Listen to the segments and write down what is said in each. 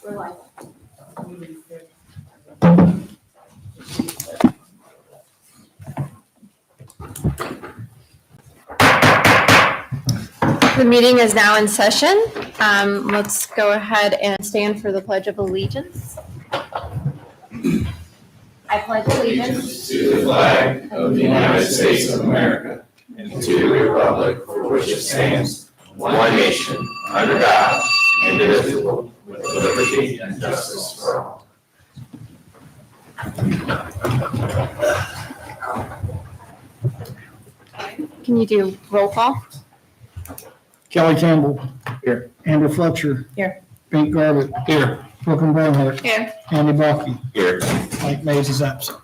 We're live. The meeting is now in session. Let's go ahead and stand for the Pledge of Allegiance. I pledge allegiance to the flag of the United States of America and to the republic for which it stands, one nation, under God, indivisible, with liberty and justice for all. Can you do roll call? Kelly Campbell. Here. Amber Fletcher. Here. Pete Garbutt. Here. Brooklyn Barnhart. Here. Andy Balky. Here. Mike Mays is absent.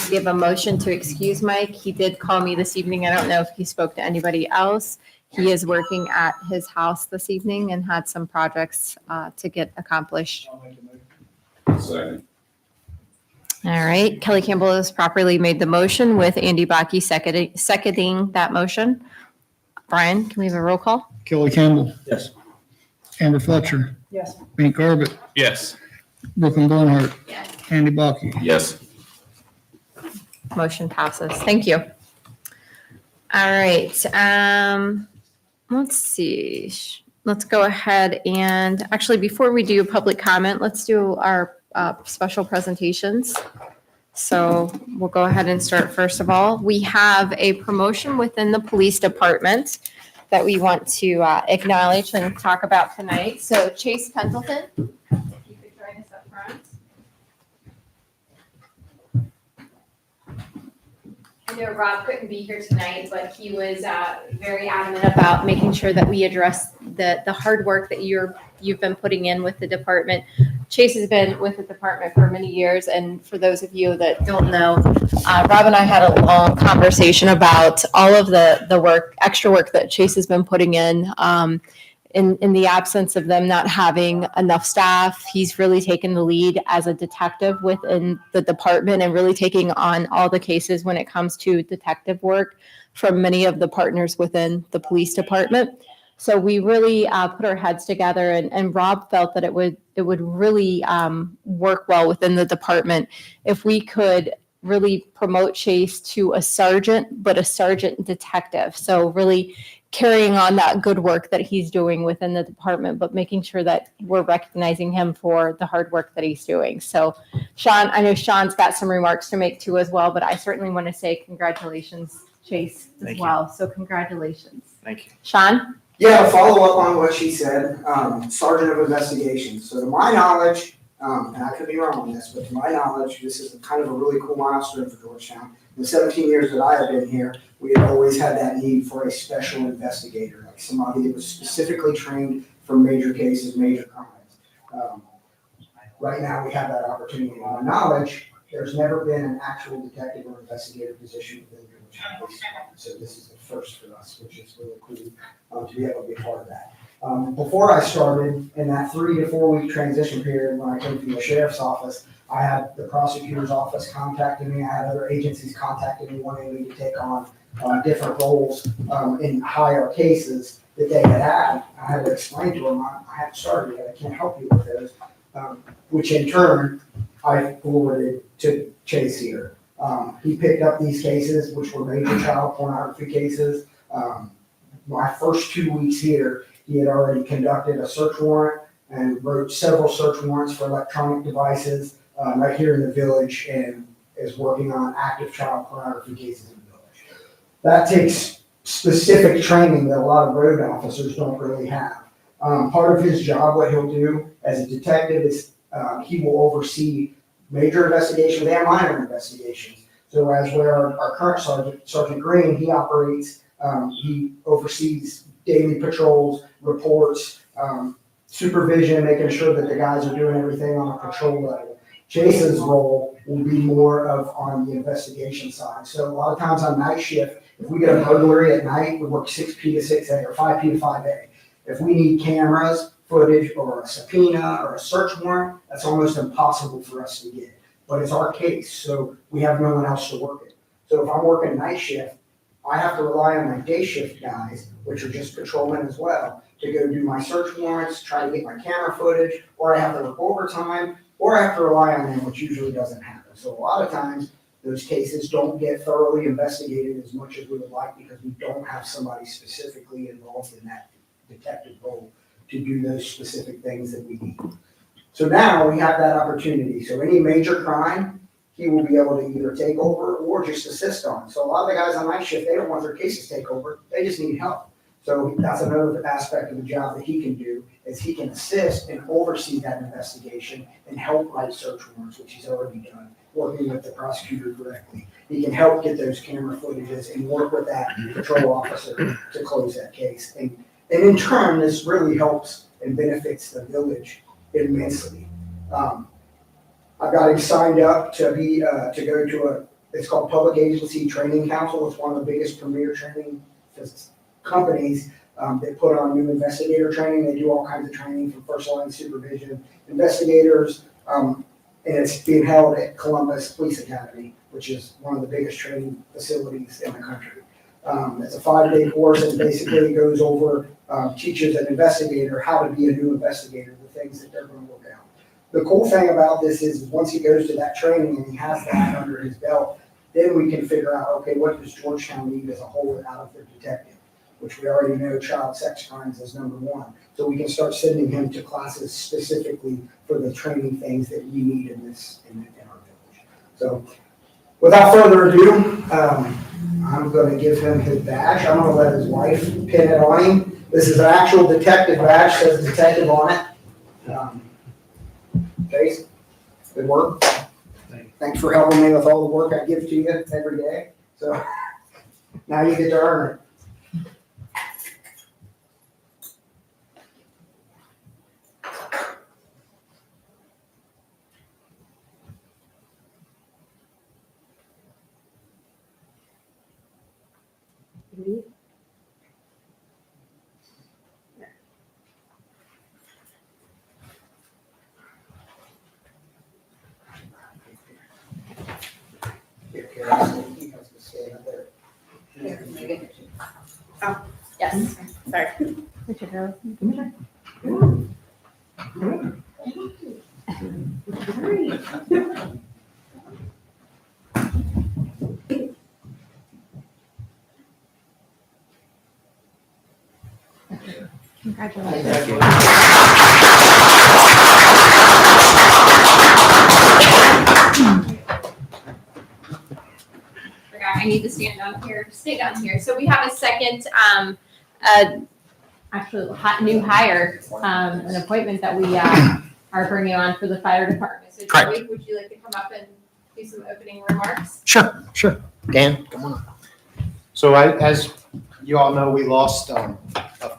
We have a motion to excuse Mike. He did call me this evening. I don't know if he spoke to anybody else. He is working at his house this evening and had some projects to get accomplished. Second. All right, Kelly Campbell has properly made the motion with Andy Bakke seconding that motion. Brian, can we have a roll call? Kelly Campbell. Yes. Amber Fletcher. Yes. Pete Garbutt. Yes. Brooklyn Barnhart. Yes. Andy Balky. Yes. Motion passes. Thank you. All right, let's see. Let's go ahead and actually, before we do public comment, let's do our special presentations. So we'll go ahead and start. First of all, we have a promotion within the police department that we want to acknowledge and talk about tonight. So Chase Pendleton, if you could join us up front. I know Rob couldn't be here tonight, but he was very adamant about making sure that we address the hard work that you've been putting in with the department. Chase has been with the department for many years, and for those of you that don't know, Rob and I had a long conversation about all of the work, extra work that Chase has been putting in the absence of them not having enough staff. He's really taken the lead as a detective within the department and really taking on all the cases when it comes to detective work from many of the partners within the police department. So we really put our heads together, and Rob felt that it would really work well within the department if we could really promote Chase to a sergeant, but a sergeant detective. So really carrying on that good work that he's doing within the department, but making sure that we're recognizing him for the hard work that he's doing. So Sean, I know Sean's got some remarks to make too as well, but I certainly want to say congratulations, Chase, as well. So congratulations. Thank you. Sean? Yeah, follow up on what she said, Sergeant of Investigations. So to my knowledge, and I could be wrong on this, but to my knowledge, this is kind of a really cool milestone for Georgetown. In the 17 years that I have been here, we have always had that need for a special investigator, like somebody that was specifically trained for major cases, major crimes. Right now, we have that opportunity. To my knowledge, there's never been an actual detective or investigator position within Georgetown Police Department. So this is the first for us, which is really cool to be able to be a part of that. Before I started, in that 3 to 4 week transition period when I came from the sheriff's office, I had the prosecutor's office contacting me. I had other agencies contacting me wanting me to take on different roles in higher cases that they had. I had to explain to them, I haven't started yet, I can't help you with those, which in turn I forwarded to Chase here. He picked up these cases, which were major child pornography cases. My first 2 weeks here, he had already conducted a search warrant and wrote several search warrants for electronic devices right here in the village, and is working on active child pornography cases in the village. That takes specific training that a lot of road officers don't really have. Part of his job, what he'll do as a detective is he will oversee major investigations and minor investigations. So as where our current Sergeant Green, he operates, he oversees daily patrols, reports, supervision, making sure that the guys are doing everything on a patrol level. Jason's role will be more of on the investigation side. So a lot of times on night shift, if we get a burglary at night, we work 6P to 6A or 5P to 5A. If we need cameras, footage, or a subpoena or a search warrant, that's almost impossible for us to get. But it's our case, so we have no one else to work it. So if I'm working night shift, I have to rely on my day shift guys, which are just patrolmen as well, to go do my search warrants, try to get my camera footage, or I have to work overtime, or I have to rely on them, which usually doesn't happen. So a lot of times, those cases don't get thoroughly investigated as much as we would like because we don't have somebody specifically involved in that detective role to do those specific things that we need. So now we have that opportunity. So any major crime, he will be able to either take over or just assist on. So a lot of the guys on night shift, they don't want their cases take over, they just need help. So that's another aspect of the job that he can do, is he can assist and oversee that investigation and help write search warrants, which he's already done, working with the prosecutor directly. He can help get those camera footages and work with that patrol officer to close that case. And in turn, this really helps and benefits the village immensely. I've got him signed up to be, to go to it's called Public Agency Training Council. It's one of the biggest premier training companies. They put on new investigator training. They do all kinds of training from first line supervision, investigators, and it's being held at Columbus Police Academy, which is one of the biggest training facilities in the country. It's a 5-day course and basically goes over, teaches an investigator how to be a new investigator, the things that they're going to look at. The cool thing about this is once he goes to that training and he has that under his belt, then we can figure out, okay, what does Georgetown need as a whole out of their detective, which we already know child sex crimes is number one. So we can start sending him to classes specifically for the training things that we need in our village. So without further ado, I'm going to give him his badge. I'm going to let his wife pin it on him. This is an actual detective badge, says detective on it. Chase, good work. Thanks for helping me with all the work I give to you every day. So now you get to earn it. Here, you guys can stay up there. Yes, sorry. Congratulations. Forgot I need to stand down here, stay down here. So we have a second, actually new hire, an appointment that we are bringing on for the fire department. So Correct. Joey, would you like to come up and do some opening remarks? Sure. Dan, come on up. So as you all know, we lost a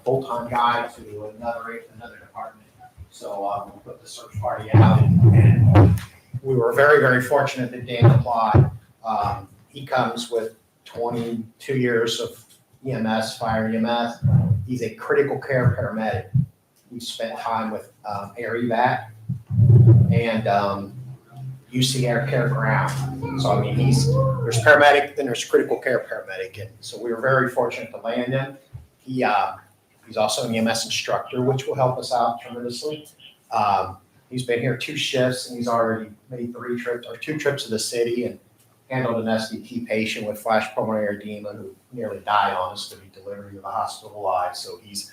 full-time guy to another department. So we put the search party out and we were very, very fortunate that Dan applied. He comes with 22 years of EMS, fire EMS. He's a critical care paramedic. He spent time with Air Evac and UC Air Care Ground. So I mean, there's paramedic, then there's critical care paramedic, and so we were very fortunate to land him. He's also an EMS instructor, which will help us out tremendously. He's been here 2 shifts, and he's already made 2 trips to the city and handled an SVT patient with flash pulmonary edema who nearly died on us to be delivered to the hospital alive. So he's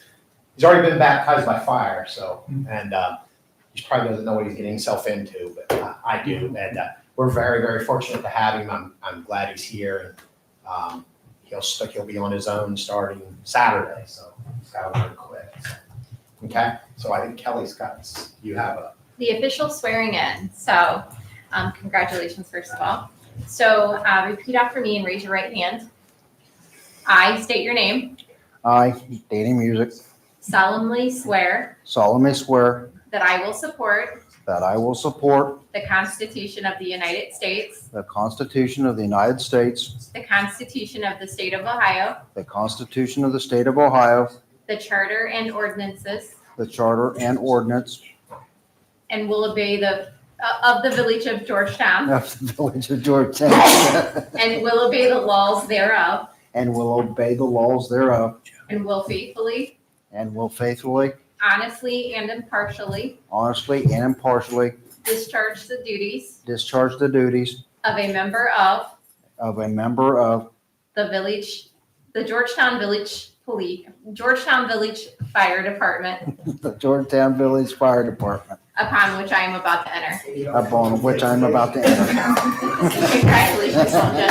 already been baptized by fire. So and he probably doesn't know what he's getting himself into, but I do. And we're very, very fortunate to have him. I'm glad he's here, and he'll be on his own starting Saturday. So he's got to learn quick. Okay. So I think Kelly's you have The official swearing in. So congratulations, first of all. So repeat after me and raise your right hand. I state your name, I, Danny Music, solemnly swear solemnly swear that I will support that I will support the Constitution of the United States, the Constitution of the United States, the Constitution of the State of Ohio, the Constitution of the State of Ohio, the Charter and ordinances, the Charter and ordinance and will obey of the Village of Georgetown, of the Village of Georgetown, and will obey the laws thereof, and will obey the laws thereof, and will faithfully and will faithfully, honestly, and impartially honestly, and impartially discharge the duties discharge the duties of a member of of a member of the Georgetown Village Fire Department, the Georgetown Village Fire Department, upon which I am about to enter. upon which I am about to enter. Congratulations, Soldier.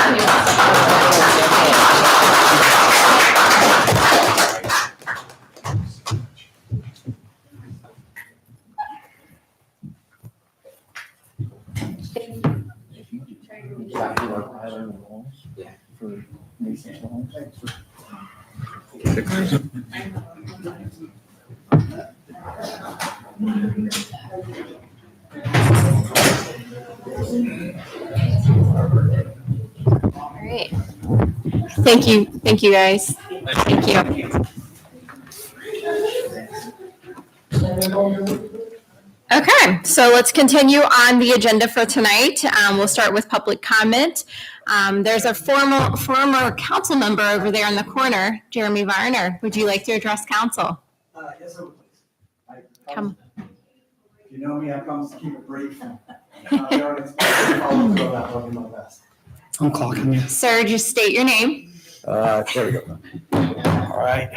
All right. Thank you guys. Thank you. Okay, so let's continue on the agenda for tonight. We'll start with public comment. There's a former council member over there in the corner, Jeremy Varner. Would you like to address council? Yes, sir, please. Come. If you know me, I promise to keep it brief. I don't expect to follow through on that, I'll do my best. I'm clocking you. Sir, just state your name. There we go. All right.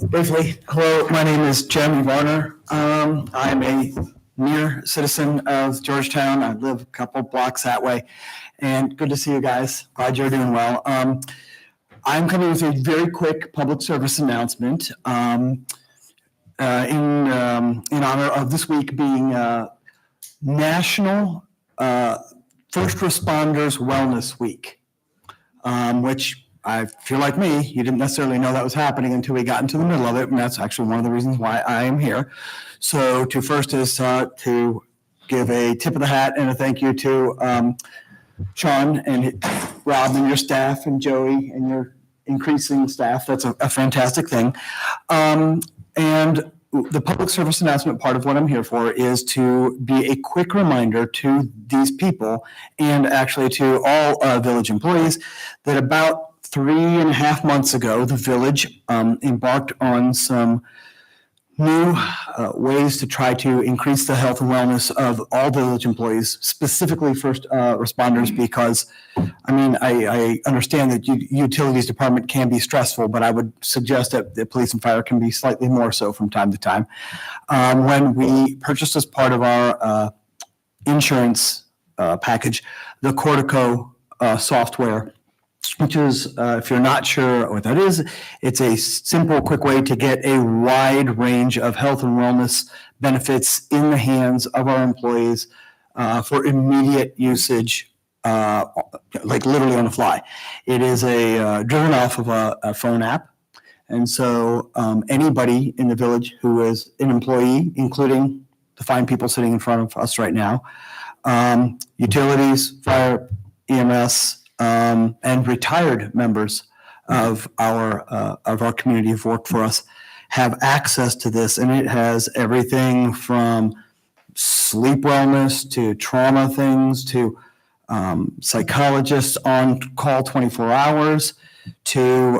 Briefly, hello, my name is Jeremy Varner. I'm a near citizen of Georgetown. I live a couple blocks that way. And good to see you guys. Glad you're doing well. I'm coming with a very quick public service announcement in honor of this week being National First Responders Wellness Week, which I feel like me, you didn't necessarily know that was happening until we got into the middle of it, and that's actually one of the reasons why I am here. So to first is to give a tip of the hat and a thank you to Sean and Rob and your staff and Joey and your increasing staff. That's a fantastic thing. And the public service announcement part of what I'm here for is to be a quick reminder to these people and actually to all village employees that about 3.5 months ago, the village embarked on some new ways to try to increase the health and wellness of all village employees, specifically first responders, because, I mean, I understand that utilities department can be stressful, but I would suggest that the police and fire can be slightly more so from time to time. When we purchased as part of our insurance package, the Cortico software, which is, if you're not sure what that is, it's a simple, quick way to get a wide range of health and wellness benefits in the hands of our employees for immediate usage, like literally on the fly. It is driven off of a phone app. And so anybody in the village who is an employee, including the fine people sitting in front of us right now, utilities, fire, EMS, and retired members of our community who've worked for us have access to this, and it has everything from sleep wellness to trauma things to psychologists on call 24 hours to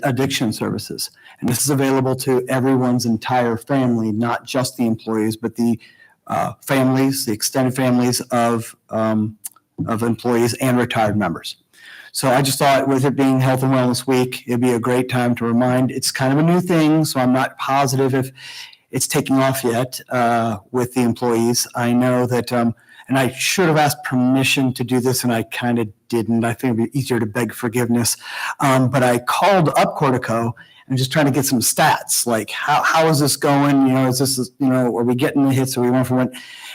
addiction services. And this is available to everyone's entire family, not just the employees, but the families, the extended families of employees and retired members. So I just thought with it being Health and Wellness Week, it'd be a great time to remind. It's kind of a new thing, so I'm not positive if it's taking off yet with the employees. I know that, and I should have asked permission to do this, and I kind of didn't. I think it'd be easier to beg forgiveness. But I called up Cortico and just trying to get some stats, like how is this going? You know, is this, you know, are we getting the hits that we want from it?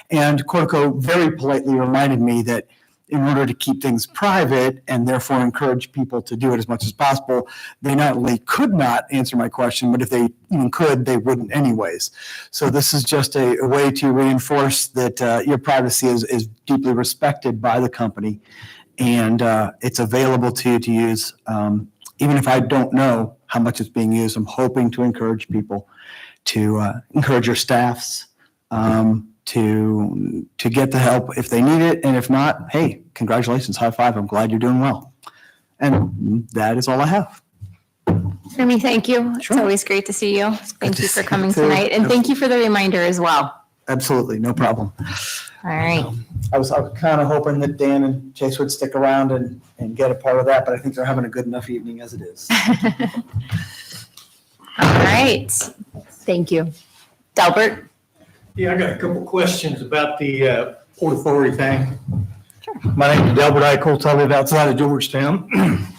And Cortico very politely reminded me that in order to keep things private and therefore encourage people to do it as much as possible, they not only could not answer my question, but if they even could, they wouldn't anyways. So this is just a way to reinforce that your privacy is deeply respected by the company, and it's available to you to use. Even if I don't know how much it's being used, I'm hoping to encourage people to encourage your staffs to get the help if they need it. And if not, hey, congratulations, high five. I'm glad you're doing well. And that is all I have. Jeremy, thank you. It's Sure. always great to see you. Thank to you for see coming you too. tonight, and thank you for the reminder as well. Absolutely, no problem. All right. I was kind of hoping that Dan and Chase would stick around and get a part of that, but I think they're having a good enough evening as it is. All right. Thank you. Delbert? Yeah, I got a couple questions about the Port Authority thing. My name is Delbert Eichholz. I live outside of Georgetown.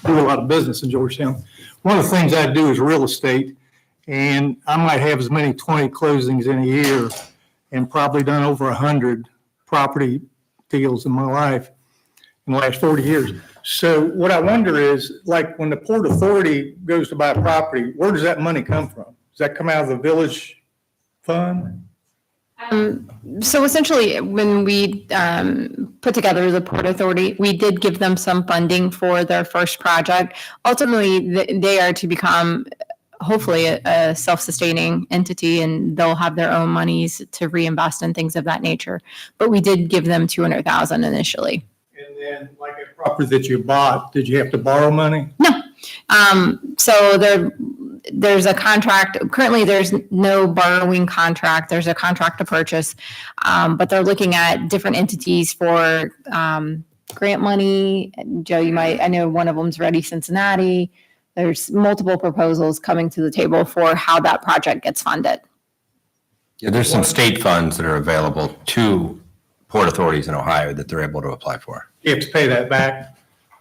Do a lot of business in Georgetown. One of the things I do is real estate, and I might have as many 20 closings in a year and probably done over 100 property deals in my life in the last 40 years. So what I wonder is, like, when the Port Authority goes to buy property, where does that money come from? Does that come out of the village fund? So essentially, when we put together the Port Authority, we did give them some funding for their first project. Ultimately, they are to become hopefully a self-sustaining entity, and they'll have their own monies to reinvest in things of that nature. But we did give them $200,000 initially. And then, like a property that you bought, did you have to borrow money? So there's a contract. Currently, there's no borrowing contract. There's a contract to purchase, but they're looking at different entities for grant money. Joe, I know one of them's Ready Cincinnati. There's multiple proposals coming to the table for how that project gets funded. Yeah, there's some state funds that are available to port authorities in Ohio that they're able to apply for. You have to pay that back?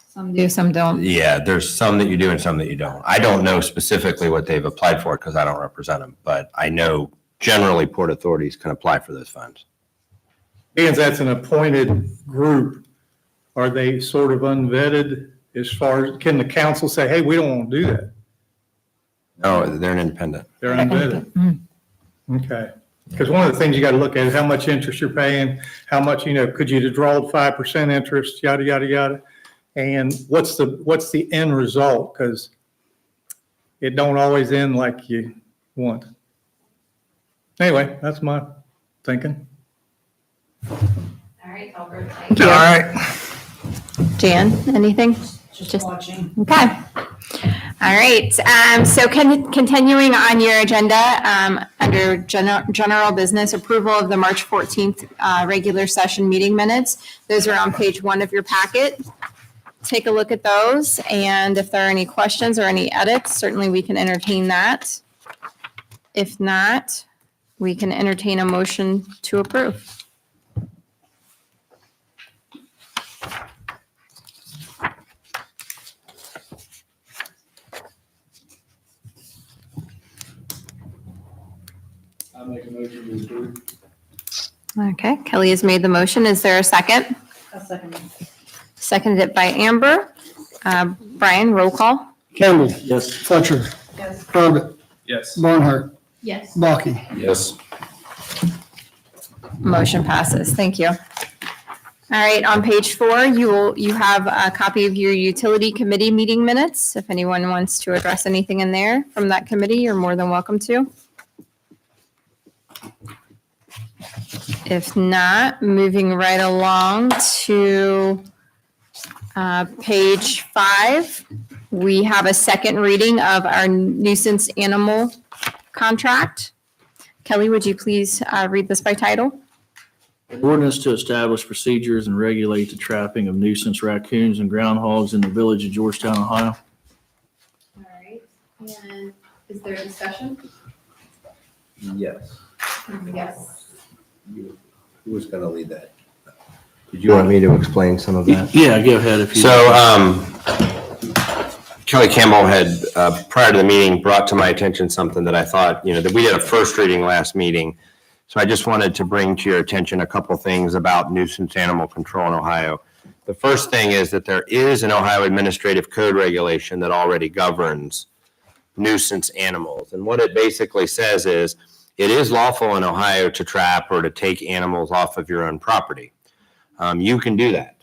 Some do, some don't. Yeah, there's some that you do and some that you don't. I don't know specifically what they've applied for because I don't represent them, but I know generally port authorities can apply for those funds. Being that's an appointed group, are they sort of unvetted as far as, can the council say, hey, we don't want to do that? No, they're an independent. They're unvetted. Mhm. Okay. Because one of the things you got to look at is how much interest you're paying, how much, could you draw 5% interest, yada, yada, yada. And what's the end result? Because it don't always end like you want. Anyway, that's my thinking. All right, Albert. Thank you. right. Jan, anything? Just watching. Okay. All right. So continuing on your agenda, under general business, approval of the March 14th regular session meeting minutes. Those are on page 1 of your packet. Take a look at those, and if there are any questions or any edits, certainly we can entertain that. If not, we can entertain a motion to approve. I'll make a motion to approve. Okay, Kelly has made the motion. Is there a second? A second. Seconded by Amber. Brian, roll call. Campbell. Yes. Fletcher. Yes. Corbett. Yes. Barnhart. Yes. Baki. Yes. Motion passes. Thank you. All right, on page 4, you have a copy of your utility committee meeting minutes. If anyone wants to address anything in there from that committee, you're more than welcome to. If not, moving right along to page 5, we have a second reading of our nuisance animal contract. Kelly, would you please read this by title? Ordinance to establish procedures and regulate the trapping of nuisance raccoons and groundhogs in the village of Georgetown, Ohio. All right, and is there a discussion? Yes. Yes. Who was going to lead that? Did you want me to explain some of that? Yeah, go ahead if you. So Kelly Campbell had, prior to the meeting, brought to my attention something that I thought, that we did a first reading last meeting. So I just wanted to bring to your attention a couple things about nuisance animal control in Ohio. The first thing is that there is an Ohio Administrative Code regulation that already governs nuisance animals. And what it basically says is, it is lawful in Ohio to trap or to take animals off of your own property. You can do that.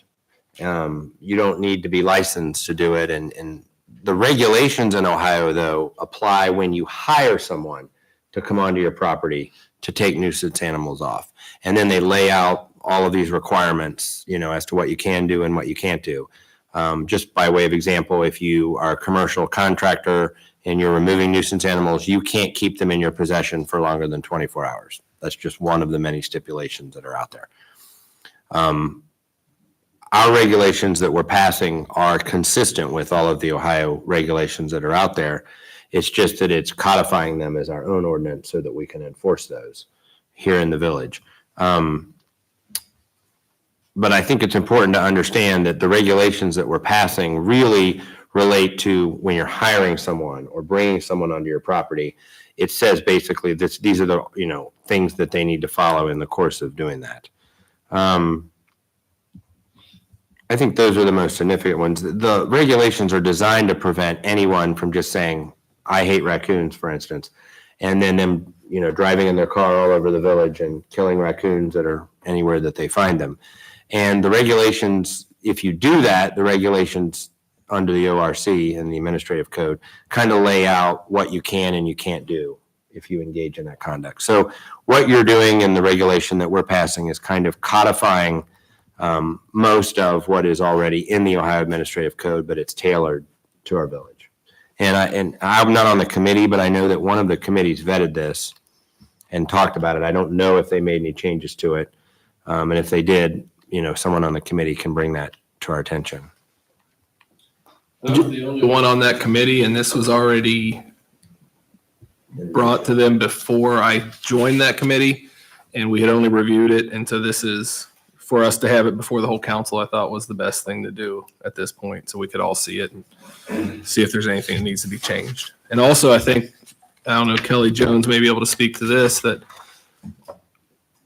You don't need to be licensed to do it. And the regulations in Ohio, though, apply when you hire someone to come onto your property to take nuisance animals off. And then they lay out all of these requirements, as to what you can do and what you can't do. Just by way of example, if you are a commercial contractor and you're removing nuisance animals, you can't keep them in your possession for longer than 24 hours. That's just one of the many stipulations that are out there. Our regulations that we're passing are consistent with all of the Ohio regulations that are out there. It's just that it's codifying them as our own ordinance so that we can enforce those here in the village. But I think it's important to understand that the regulations that we're passing really relate to when you're hiring someone or bringing someone onto your property. It says basically these are the things that they need to follow in the course of doing that. I think those are the most significant ones. The regulations are designed to prevent anyone from just saying, I hate raccoons, for instance, and then them driving in their car all over the village and killing raccoons that are anywhere that they find them. And the regulations, if you do that, the regulations under the ORC and the administrative code kind of lay out what you can and you can't do if you engage in that conduct. So what you're doing in the regulation that we're passing is kind of codifying most of what is already in the Ohio administrative code, but it's tailored to our village. And I'm not on the committee, but I know that one of the committees vetted this and talked about it. I don't know if they made any changes to it. And if they did, someone on the committee can bring that to our attention. I was the only one on that committee, and this was already brought to them before I joined that committee, and we had only reviewed it. And so this is for us to have it before the whole council, I thought was the best thing to do at this point, so we could all see it and see if there's anything that needs to be changed. And also, I think, I don't know, Kelly Jones may be able to speak to this, that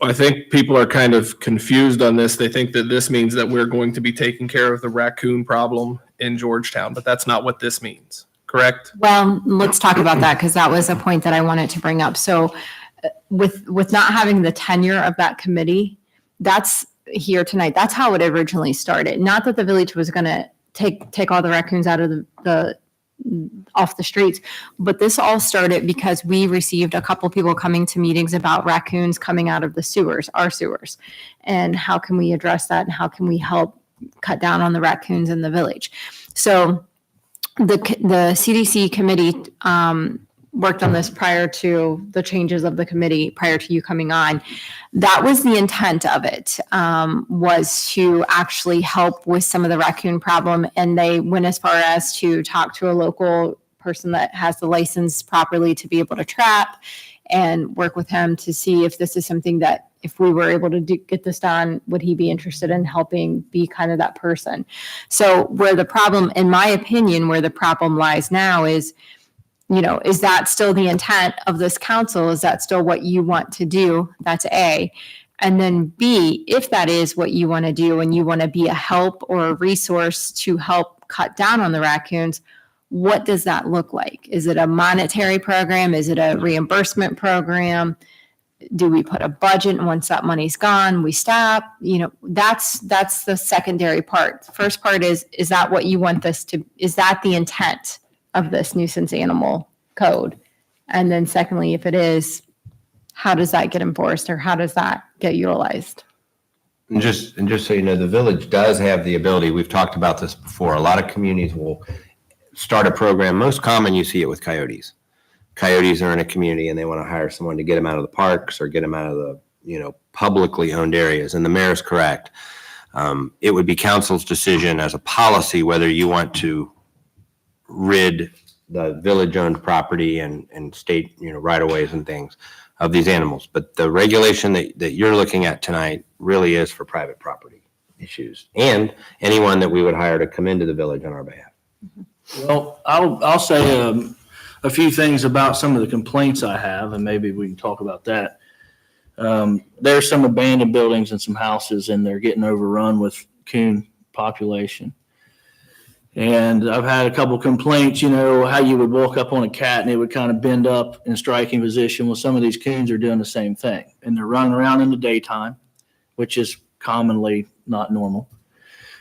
I think people are kind of confused on this. They think that this means that we're going to be taking care of the raccoon problem in Georgetown, but that's not what this means, correct? Well, let's talk about that because that was a point that I wanted to bring up. So with not having the tenure of that committee, that's here tonight. That's how it originally started. Not that the village was going to take all the raccoons out of the off the streets, but this all started because we received a couple people coming to meetings about raccoons coming out of the sewers, our sewers, and how can we address that and how can we help cut down on the raccoons in the village. So the CDC committee worked on this prior to the changes of the committee, prior to you coming on. That was the intent of it, was to actually help with some of the raccoon problem. And they went as far as to talk to a local person that has the license properly to be able to trap and work with him to see if this is something that if we were able to get this done, would he be interested in helping be kind of that person? So where the problem, in my opinion, where the problem lies now is, is that still the intent of this council? Is that still what you want to do? That's A. And then B, if that is what you want to do and you want to be a help or a resource to help cut down on the raccoons, what does that look like? Is it a monetary program? Is it a reimbursement program? Do we put a budget and once that money's gone, we stop? That's the secondary part. The first part is that what you want this to, is that the intent of this nuisance animal code? And then secondly, if it is, how does that get enforced or how does that get utilized? And just so you know, the village does have the ability, we've talked about this before, a lot of communities will start a program. Most common, you see it with coyotes. Coyotes are in a community and they want to hire someone to get them out of the parks or get them out of the, publicly owned areas. And the mayor's correct. It would be council's decision as a policy whether you want to rid the village-owned property and state, right-of-ways and things of these animals. But the regulation that you're looking at tonight really is for private property issues and anyone that we would hire to come into the village on our behalf. Well, I'll say a few things about some of the complaints I have, and maybe we can talk about that. There's some abandoned buildings and some houses, and they're getting overrun with coon population. And I've had a couple complaints, how you would walk up on a cat and it would kind of bend up in striking position. Well, some of these coons are doing the same thing, and they're running around in the daytime, which is commonly not normal.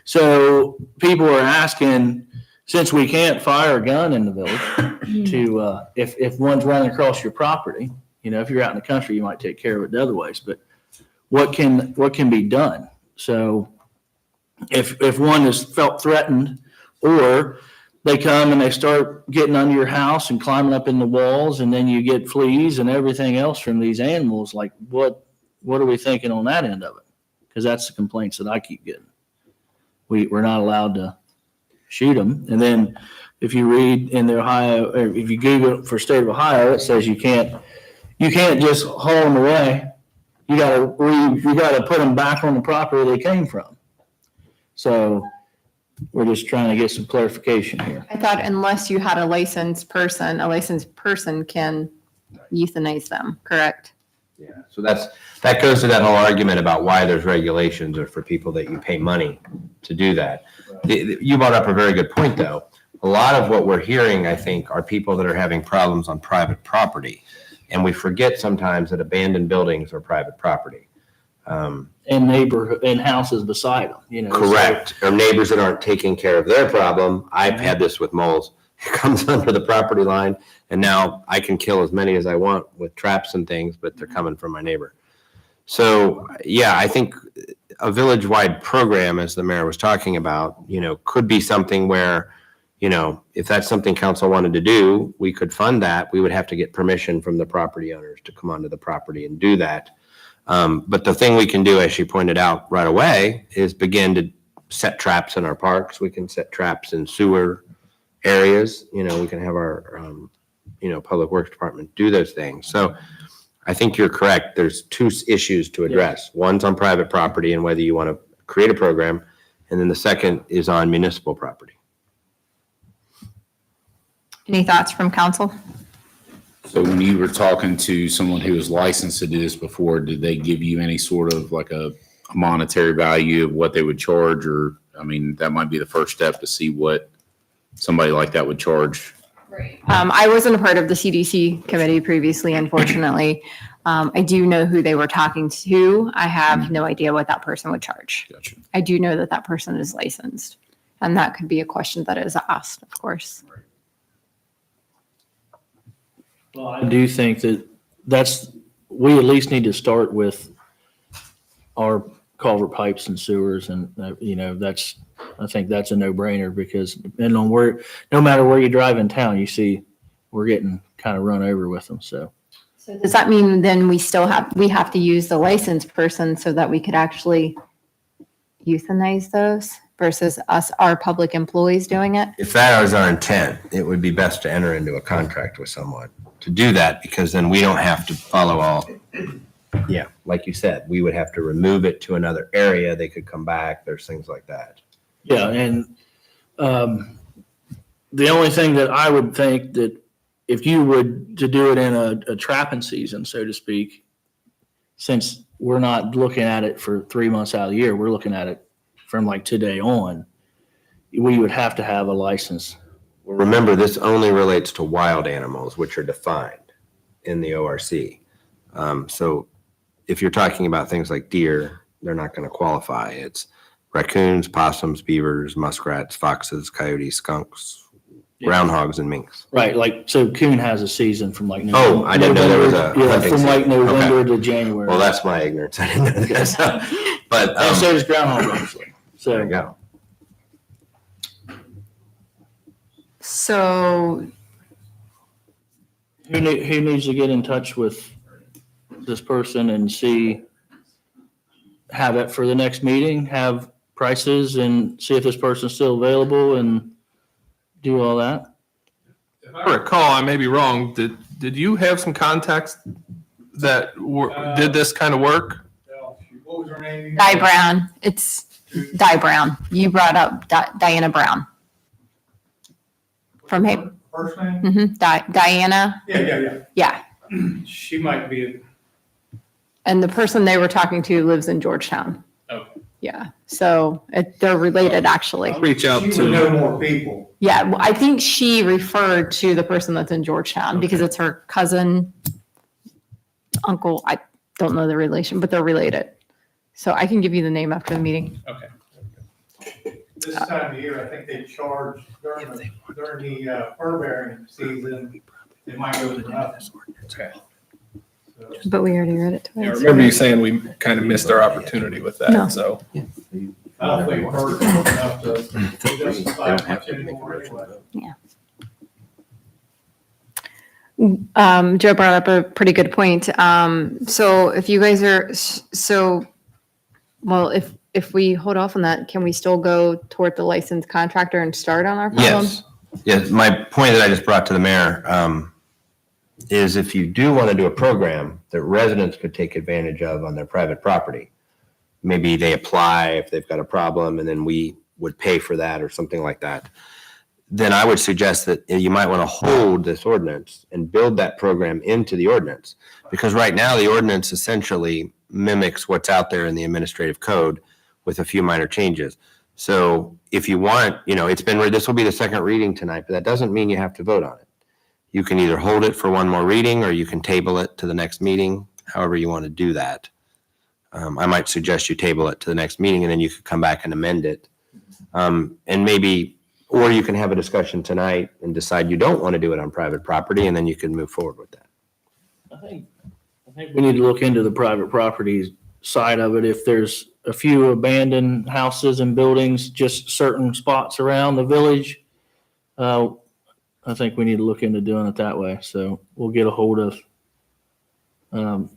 So people are asking, since we can't fire a gun in the village, to if one's running across your property, if you're out in the country, you might take care of it the other ways. But what can be done? So if one is felt threatened, or they come and they start getting under your house and climbing up in the walls, and then you get fleas and everything else from these animals. Like, what are we thinking on that end of it? Because that's the complaints that I keep getting. We're not allowed to shoot them. And then if you read in the Ohio, or if you Google for state of Ohio, it says you can't just haul them away. You gotta put them back on the property they came from. So we're just trying to get some clarification here. I thought unless you had a licensed person can euthanize them, correct? Yeah, so that goes to that whole argument about why there's regulations or for people that you pay money to do that. You brought up a very good point, though. A lot of what we're hearing, I think, are people that are having problems on private property. And we forget sometimes that abandoned buildings are private property. And houses beside them, you know. Correct. Or neighbors that aren't taking care of their problem. I've had this with moles. It comes under the property line, and now I can kill as many as I want with traps and things, but they're coming from my neighbor. So, yeah, I think a village-wide program, as the mayor was talking about, could be something where, if that's something council wanted to do, we could fund that. We would have to get permission from the property owners to come onto the property and do that. But the thing we can do, as she pointed out right away, is begin to set traps in our parks. We can set traps in sewer areas. We can have our, public works department do those things. So I think you're correct. There's two issues to address. One's on private property and whether you want to create a program. And then the second is on municipal property. Any thoughts from council? So when you were talking to someone who was licensed to do this before, did they give you any sort of like a monetary value of what they would charge? Or, that might be the first step to see what somebody like that would charge. Right. I wasn't a part of the CDC committee previously, unfortunately. I do know who they were talking to. I have no idea what that person would charge. Gotcha. I do know that person is licensed, and that could be a question that is asked, of course. Well, I do think we at least need to start with our culvert pipes and sewers, and I think that's a no-brainer, because depending on no matter where you drive in town, you see we're getting kind of run over with them. So Does that mean then we have to use the licensed person so that we could actually euthanize those versus our public employees doing it? If that was our intent, it would be best to enter into a contract with someone to do that, because then we don't have to follow all. Yeah, like you said, we would have to remove it to another area. They could come back. There's things like that. yeah, and the only thing that I would think that if you would to do it in a trapping season, so to speak, since we're not looking at it for 3 months out of the year, we're looking at it from like today on, we would have to have a license. Well, remember, this only relates to wild animals, which are defined in the ORC. So if you're talking about things like deer, they're not going to qualify. It's raccoons, possums, beavers, muskrats, foxes, coyotes, skunks, groundhogs, and minks. Right, so coon has a season from like Oh, I didn't know there was a yeah, hunting from like season. November Okay. to January. Well, that's my ignorance. I didn't know that. But And so does groundhog actually. there you So go. So who needs to get in touch with this person and have it for the next meeting, have prices and see if this person's still available and do all that? If I recall, I may be wrong. Did you have some contacts that did this kind of work? What was her name? Di Brown, it's Di Brown. You brought up Diana Brown. From him. First name? Diana, Yeah. yeah. She might be. And the person they were talking to lives in Georgetown. Okay. Yeah, so they're related, actually. Reach out She would to. know more people. Yeah, well, I think she referred to the person that's in Georgetown because it's her cousin, uncle. I don't know the relation, but they're related. So I can give you the name after the meeting. Okay. This time of year, I think they charge during the fur bearing season, they might go to nothing. Okay. But we already read it I twice. remember you saying we kind of missed our opportunity with No. that, so. I don't think Bert's enough to justify don't have to much make a anymore motion. anyway. Joe brought up a pretty good point. So if you guys are, well, if we hold off on that, can we still go toward the licensed contractor and start on our problem? Yes. Yes, my point that I just brought to the mayor is if you do want to do a program that residents could take advantage of on their private property, maybe they apply if they've got a problem and then we would pay for that or something like that, then I would suggest that you might want to hold this ordinance and build that program into the ordinance. Because right now, the ordinance essentially mimics what's out there in the administrative code with a few minor changes. So if you want, this will be the second reading tonight, but that doesn't mean you have to vote on it. You can either hold it for one more reading or you can table it to the next meeting, however you want to do that. I might suggest you table it to the next meeting and then you could come back and amend it. And maybe, or you can have a discussion tonight and decide you don't want to do it on private property and then you can move forward with that. I think we need to look into the private property side of it. If there's a few abandoned houses and buildings, just certain spots around the village, I think we need to look into doing it that way. So we'll get a hold of,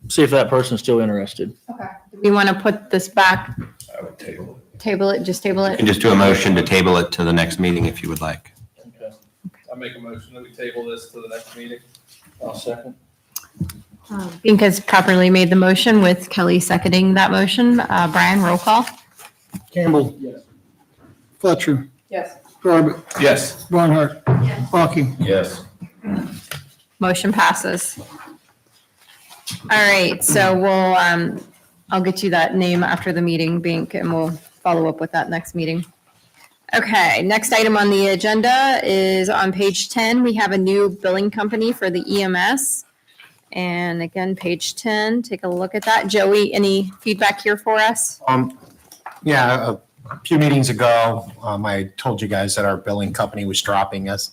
see if that person's still interested. Okay. We want to put this back, I would table it. just table You it? can just do a motion to table it to the next meeting if you would like. Okay. I make a motion that we table this to the next meeting. I'll second. Bink has properly made the motion with Kelly seconding that motion. Brian, roll call. Campbell. Fletcher. Yes. Corbett. Yes. Barnhart. Balky. Yes. Motion passes. All right, so I'll get you that name after the meeting, Bink, and we'll follow up with that next meeting. Okay, next item on the agenda is on page 10. We have a new billing company for the EMS. And again, page 10, take a look at that. Joey, any feedback here for us? Yeah, a few meetings ago, I told you guys that our billing company was dropping us.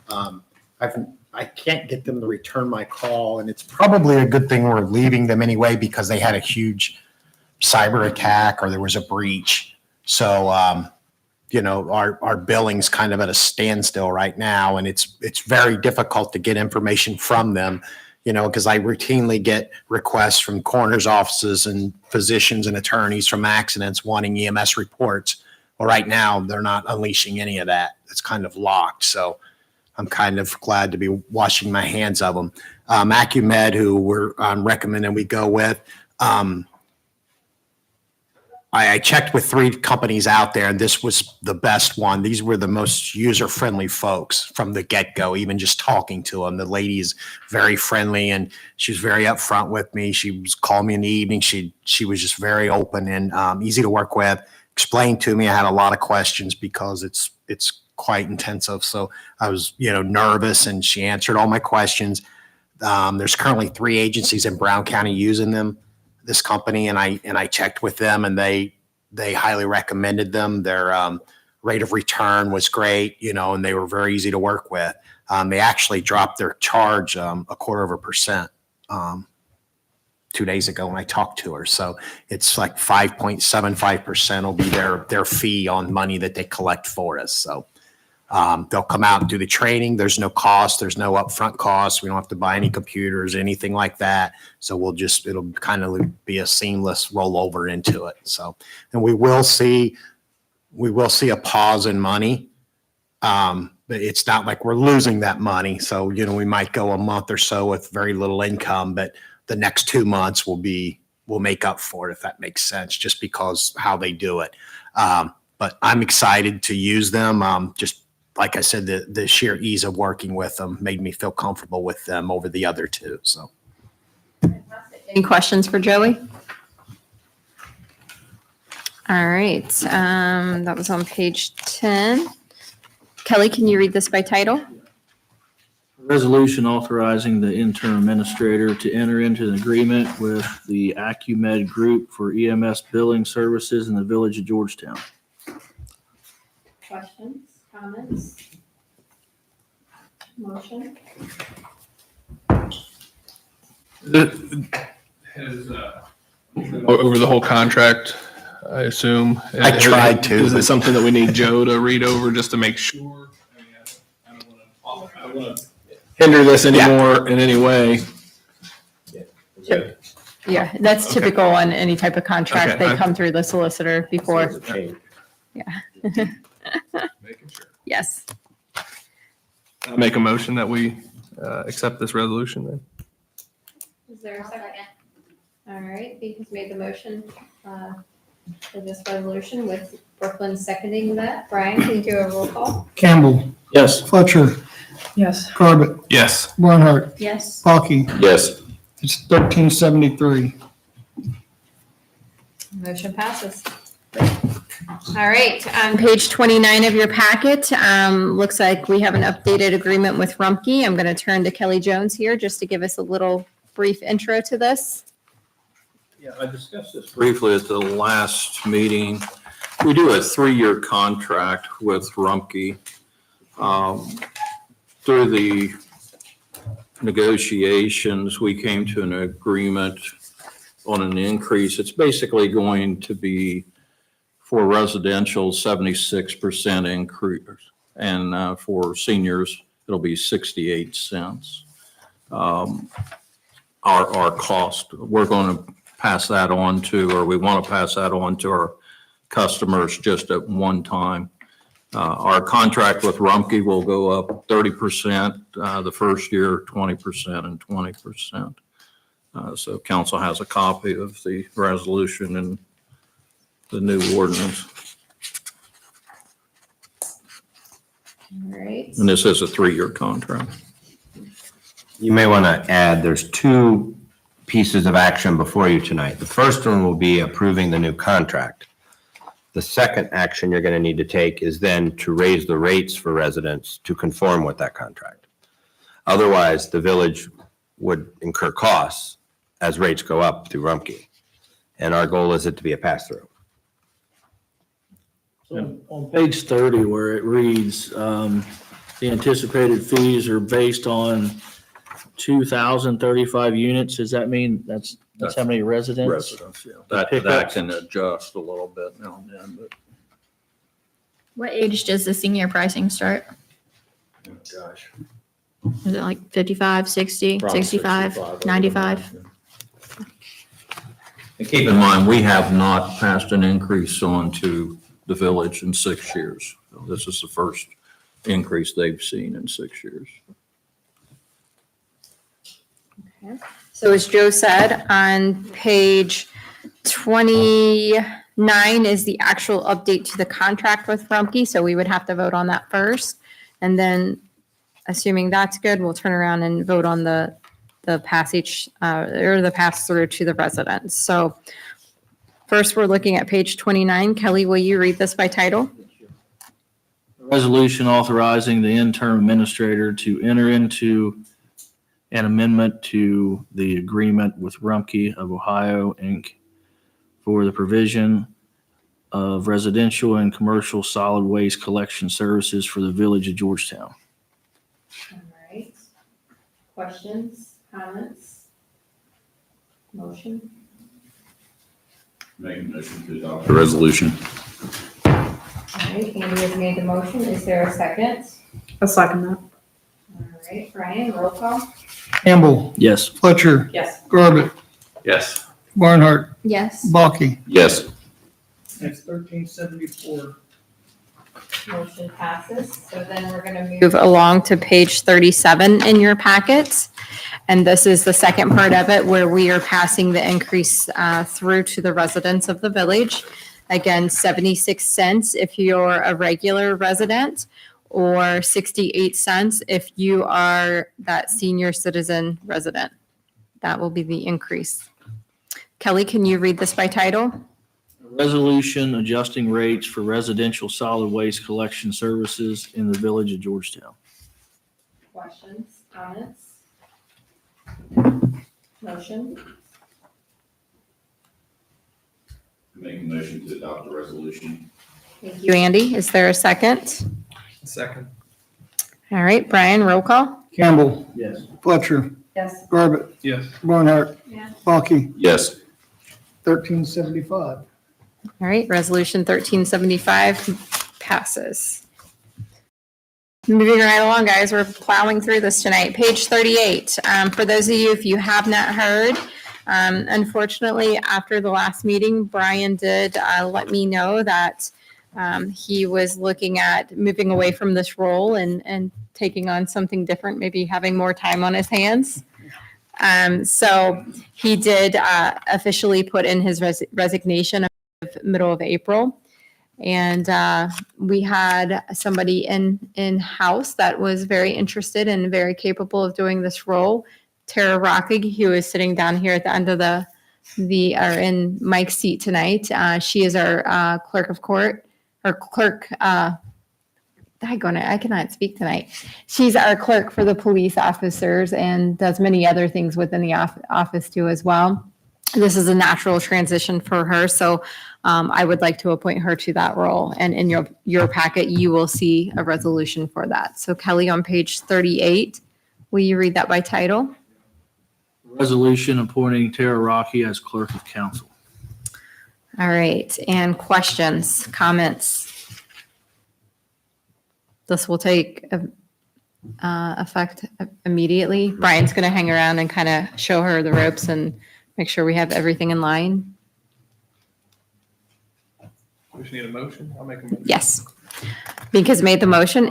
I can't get them to return my call, and it's probably a good thing we're leaving them anyway because they had a huge cyber attack or there was a breach. So, our billing's kind of at a standstill right now, and it's very difficult to get information from them. Because I routinely get requests from coroner's offices and physicians and attorneys from accidents wanting EMS reports. Well, right now, they're not unleashing any of that. It's kind of locked. So I'm kind of glad to be washing my hands of them. AccuMed, who we're recommending we go with, I checked with 3 companies out there, and this was the best one. These were the most user-friendly folks from the get-go, even just talking to them. The lady is very friendly, and she was very upfront with me. She was calling me in the evening. She was just very open and easy to work with. Explained to me. I had a lot of questions because it's quite intensive. So I was, nervous, and she answered all my questions. There's currently 3 agencies in Brown County using this company, and I checked with them, and they highly recommended them. Their rate of return was great, and they were very easy to work with. They actually dropped their charge 0.25% 2 days ago when I talked to her. So it's like 5.75% will be their fee on money that they collect for us. So they'll come out and do the training. There's no cost. There's no upfront cost. We don't have to buy any computers, anything like that. So it'll kind of be a seamless rollover into it. So, and we will see a pause in money. But it's not like we're losing that money. So, we might go a month or so with very little income, but the next 2 months will make up for it, if that makes sense, just because how they do it. But I'm excited to use them. Just like I said, the sheer ease of working with them made me feel comfortable with them over the other 2. So, Any questions for Joey? All right, that was on page 10. Kelly, can you read this by title? Resolution authorizing the interim administrator to enter into an agreement with the AccuMed Group for EMS billing services in the village of Georgetown. Questions, comments? Motion? Has over the whole contract I assume. I tried to, Is it but- something that we need Joe to read over just to make sure? I don't want to hinder this anymore in any way. Yeah, that's typical on any type of contract. Okay, They I- come through the solicitor before. Making sure. Yes. I'll make a motion that we accept this resolution then. Is there a second? All right, Beacon's made the motion for this resolution with Brooklyn seconding that. Brian, can you do a roll call? Campbell, Yes. Fletcher, Yes. Corbett, Yes. Barnhart, Yes. Balky. Yes. It's 1373. Motion passes. All right, on page 29 of your packet, looks like we have an updated agreement with Rumpke. I'm going to turn to Kelly Jones here just to give us a little brief intro to this. Yeah, I discussed this briefly at the last meeting. We do a 3-year contract with Rumpke. Through the negotiations, we came to an agreement on an increase. It's basically going to be for residential, 76% increase, and for seniors, it'll be 68 cents. Our cost, we're going to pass that on to, or we want to pass that on to our customers just at one time. Our contract with Rumpke will go up 30% the first year, 20% and 20%. So council has a copy of the resolution and the new ordinance. All right. And this is a 3-year contract. You may want to add, there's 2 pieces of action before you tonight. The first one will be approving the new contract. The second action you're going to need to take is then to raise the rates for residents to conform with that contract. Otherwise, the village would incur costs as rates go up through Rumpke. And our goal is it to be a pass-through. So on page 30, where it reads, the anticipated fees are based on 2,035 units, does that mean that's how many residents? Residents, yeah. That Pickups. can adjust a little bit now and then, but What age does the senior pricing start? gosh. Is it like 55, 60, Probably 65, 65, 95? And keep in mind, we have not passed an increase on to the village in 6 years. This is the first increase they've seen in 6 years. So as Joe said, on page 29 is the actual update to the contract with Rumpke, so we would have to vote on that first. And then, assuming that's good, we'll turn around and vote on the passage, or the pass-through to the residents. So first, we're looking at page 29. Kelly, will you read this by title? Resolution authorizing the interim administrator to enter into an amendment to the agreement with Rumpke of Ohio, Inc. for the provision of residential and commercial solid waste collection services for the village of Georgetown. All right. Questions, comments? Motion? Make a motion to adopt the resolution. All right, Andy has made the motion. Is there a second? I'll second that. All right, Brian, roll call? Campbell, Yes. Fletcher, Yes. Corbett, Yes. Barnhart, Yes. Balky. Yes. It's 1374. Motion passes. So then we're going to move along to page 37 in your packets. And this is the second part of it where we are passing the increase through to the residents of the village. Again, 76 cents if you're a regular resident, or 68 cents if you are that senior citizen resident. That will be the increase. Kelly, can you read this by title? Resolution adjusting rates for residential solid waste collection services in the village of Georgetown. Questions, comments? Motion? Make a motion to adopt the resolution. Thank you, Andy. Is there a second? Second. All right, Brian, roll call? Campbell, Yes. Fletcher, Yes. Corbett, Yes. Barnhart, Yeah. Balky. Yes. 1375. All right, resolution 1375 passes. Moving right along, guys, we're plowing through this tonight. Page 38. For those of you, if you have not heard, unfortunately, after the last meeting, Brian did let me know that he was looking at moving away from this role and taking on something different, maybe having more time on his hands. So he did officially put in his resignation of middle of April. And we had somebody in-house that was very interested and very capable of doing this role. Tara Rockig, who is sitting down here at the end of or in Mike's seat tonight. She is our clerk of court, or clerk, I cannot speak tonight. She's our clerk for the police officers and does many other things within the office too as well. This is a natural transition for her, so I would like to appoint her to that role. And in your packet, you will see a resolution for that. So Kelly, on page 38, will you read that by title? Resolution appointing Tara Rocky as clerk of council. All right, and questions, comments? This will take effect immediately. Brian's going to hang around and kind of show her the ropes and make sure we have everything in line. We just need a motion. I'll make a motion. Yes. Bink has made the motion.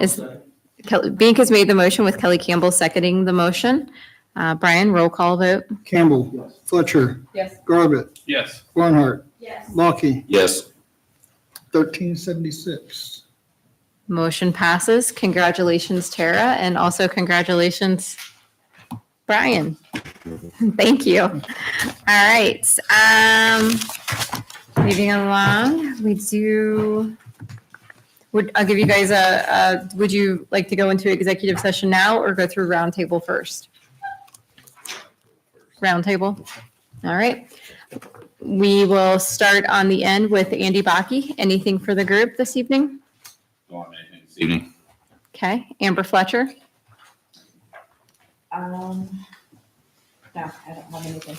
Bink has made the motion with Kelly Campbell seconding the motion. Brian, roll call vote. Campbell. Fletcher. Yes. Garbutt. Yes. Barnhart. Yes. Lockie. Yes. 1376. Motion passes. Congratulations, Tara, and also congratulations, Brian. Thank you. All right. Moving along, I'll give you guys would you like to go into executive session now or go through roundtable first? Roundtable. All right. We will start on the end with Andy Bakke. Anything for the group this evening? Don't have anything this evening. Okay. Amber Fletcher. No, I don't have anything.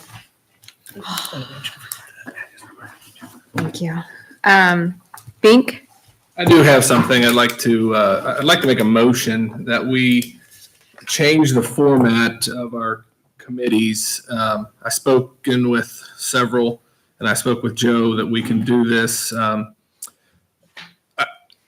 Thank you. Bink. I do have something I'd like to make a motion that we change the format of our committees. I spoken with several, and I spoke with Joe that we can do this.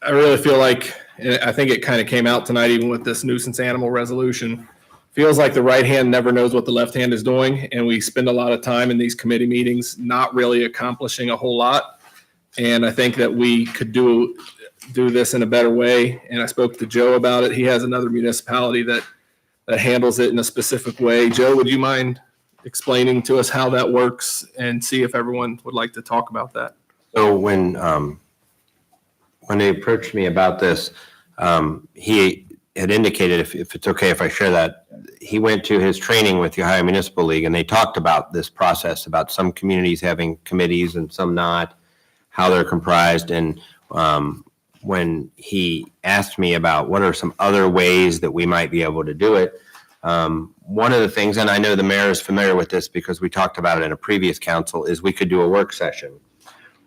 I really feel like, and I think it kind of came out tonight, even with this nuisance animal resolution, feels like the right hand never knows what the left hand is doing, and we spend a lot of time in these committee meetings not really accomplishing a whole lot. And I think that we could do this in a better way. And I spoke to Joe about it. He has another municipality that handles it in a specific way. Joe, would you mind explaining to us how that works and see if everyone would like to talk about that? So when they approached me about this, he had indicated, if it's okay if I share that, he went to his training with the Ohio Municipal League, and they talked about this process, about some communities having committees and some not, how they're comprised. And when he asked me about what are some other ways that we might be able to do it, one of the things, and I know the mayor is familiar with this because we talked about it in a previous council, is we could do a work session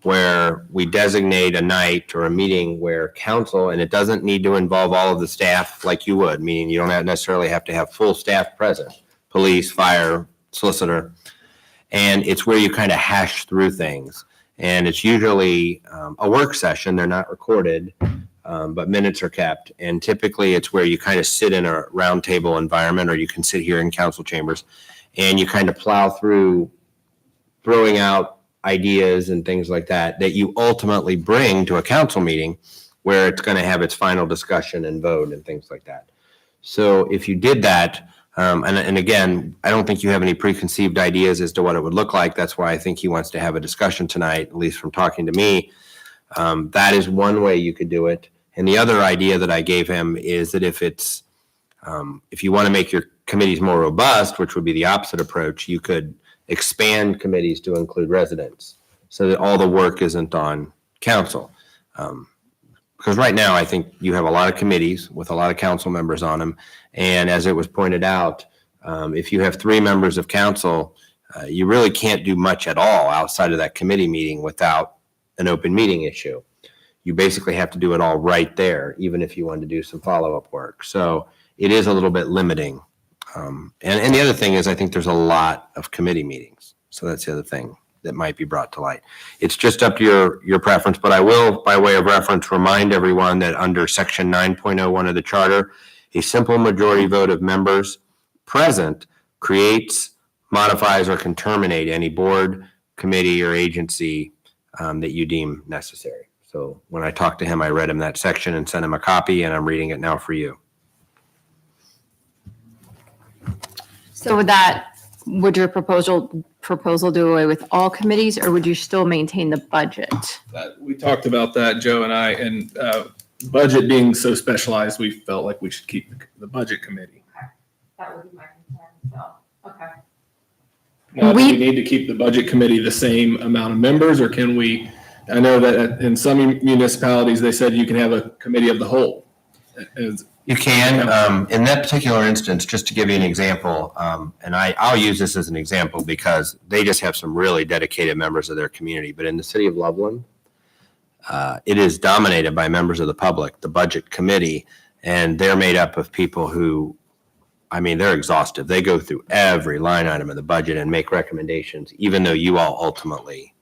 where we designate a night or a meeting where council, and it doesn't need to involve all of the staff like you would, meaning you don't necessarily have to have full staff present, police, fire, solicitor. And it's where you kind of hash through things. And it's usually a work session. They're not recorded, but minutes are kept. And typically it's where you kind of sit in a round table environment, or you can sit here in council chambers, and you kind of plow through throwing out ideas and things like that you ultimately bring to a council meeting where it's going to have its final discussion and vote and things like that. So if you did that, and again, I don't think you have any preconceived ideas as to what it would look like. That's why I think he wants to have a discussion tonight, at least from talking to me. That is one way you could do it. And the other idea that I gave him is that if you want to make your committees more robust, which would be the opposite approach, you could expand committees to include residents so that all the work isn't on council. Because right now, I think you have a lot of committees with a lot of council members on them. And as it was pointed out, if you have 3 members of council, you really can't do much at all outside of that committee meeting without an open meeting issue. You basically have to do it all right there, even if you want to do some follow-up work. So it is a little bit limiting. And the other thing is, I think there's a lot of committee meetings. So that's the other thing that might be brought to light. It's just up to your preference, but I will, by way of reference, remind everyone that under section 9.01 of the charter, a simple majority vote of members present creates, modifies, or can terminate any board, committee, or agency that you deem necessary. So when I talked to him, I read him that section and sent him a copy, and I'm reading it now for you. So would your proposal do away with all committees, or would you still maintain the budget? We talked about that, Joe and I, and budget being so specialized, we felt like we should keep the budget committee. That would be my concern, so, okay. Now, do we need to keep the budget committee the same amount of members, or can we, I know that in some municipalities, they said you can have a committee of the whole. You can. In that particular instance, just to give you an example, and I'll use this as an example because they just have some really dedicated members of their community. But in the city of Loveland, it is dominated by members of the public, the budget committee, and they're made up of people who, I mean, they're exhaustive. They go through every line item of the budget and make recommendations, even though you all ultimately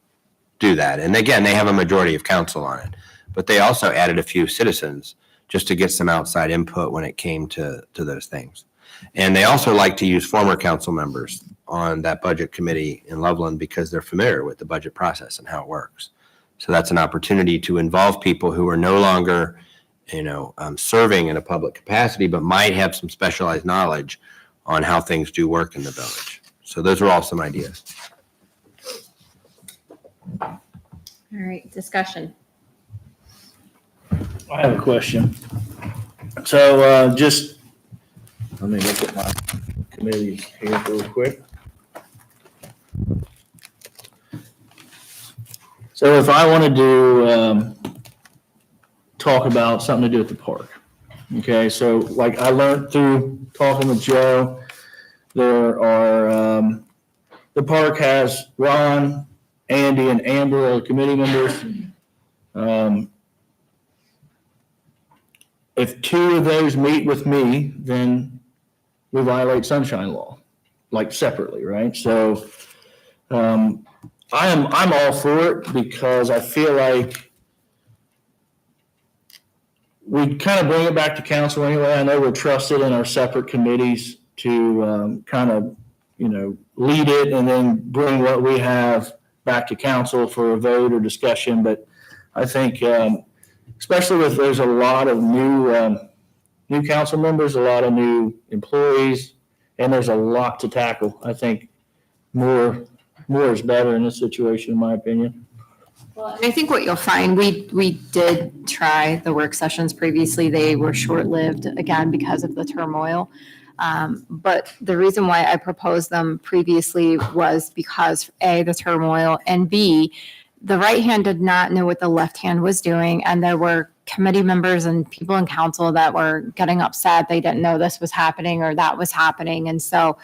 do that. And again, they have a majority of council on it, but they also added a few citizens just to get some outside input when it came to those things. And they also like to use former council members on that budget committee in Loveland because they're familiar with the budget process and how it works. So that's an opportunity to involve people who are no longer, serving in a public capacity, but might have some specialized knowledge on how things do work in the village. So those are all some ideas. All right, discussion. I have a question. So just, let me look at my committees here real quick. So if I want to do, talk about something to do with the park. Okay, so like I learned through talking with Joe, there are, the park has Ron, Andy, and Amber are committee members. If two of those meet with me, then we violate sunshine law, like separately, right? So I'm all for it because I feel like we kind of bring it back to council anyway. I know we're trusted in our separate committees to kind of, lead it and then bring what we have back to council for a vote or discussion. But I think, especially with there's a lot of new council members, a lot of new employees, and there's a lot to tackle. I think more is better in this situation, in my opinion. Well, and I think what you'll find, we did try the work sessions previously. They were short-lived, again, because of the turmoil. But the reason why I proposed them previously was because A, the turmoil, and B, the right hand did not know what the left hand was doing. And there were committee members and people in council that were getting upset. They didn't know this was happening or that was happening. And so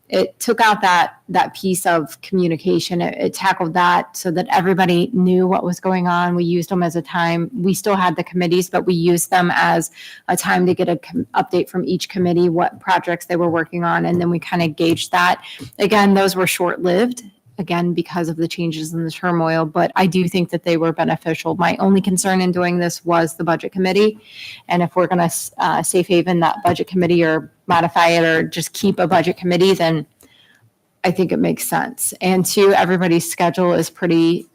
it took out that piece of communication. It tackled that so that everybody knew what was going on. We used them as a time. We still had the committees, but we used them as a time to get an update from each committee, what projects they were working on. And then we kind of gauged that. Again, those were short-lived, again, because of the changes in the turmoil, but I do think that they were beneficial. My only concern in doing this was the budget committee. And if we're going to safe haven that budget committee or modify it or just keep a budget committee, then I think it makes sense. And two, everybody's schedule is pretty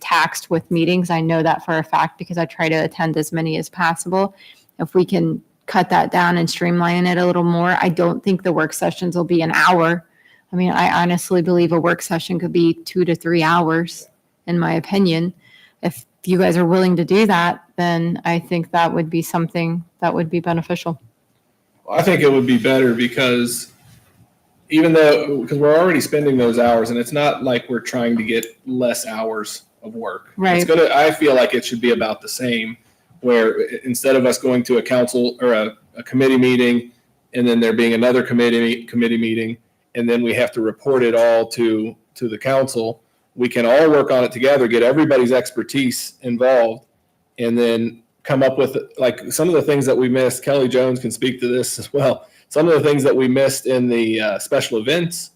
taxed with meetings. I know that for a fact because I try to attend as many as possible. If we can cut that down and streamline it a little more, I don't think the work sessions will be an hour. I mean, I honestly believe a work session could be 2 to 3 hours, in my opinion. If you guys are willing to do that, then I think that would be something that would be beneficial. I think it would be better because because we're already spending those hours and it's not like we're trying to get less hours of work. Right. I feel like it should be about the same, where instead of us going to a council or a committee meeting and then there being another committee meeting, and then we have to report it all to the council, we can all work on it together, get everybody's expertise involved, and then come up with, like, some of the things that we missed. Kelly Jones can speak to this as well. Some of the things that we missed in the special events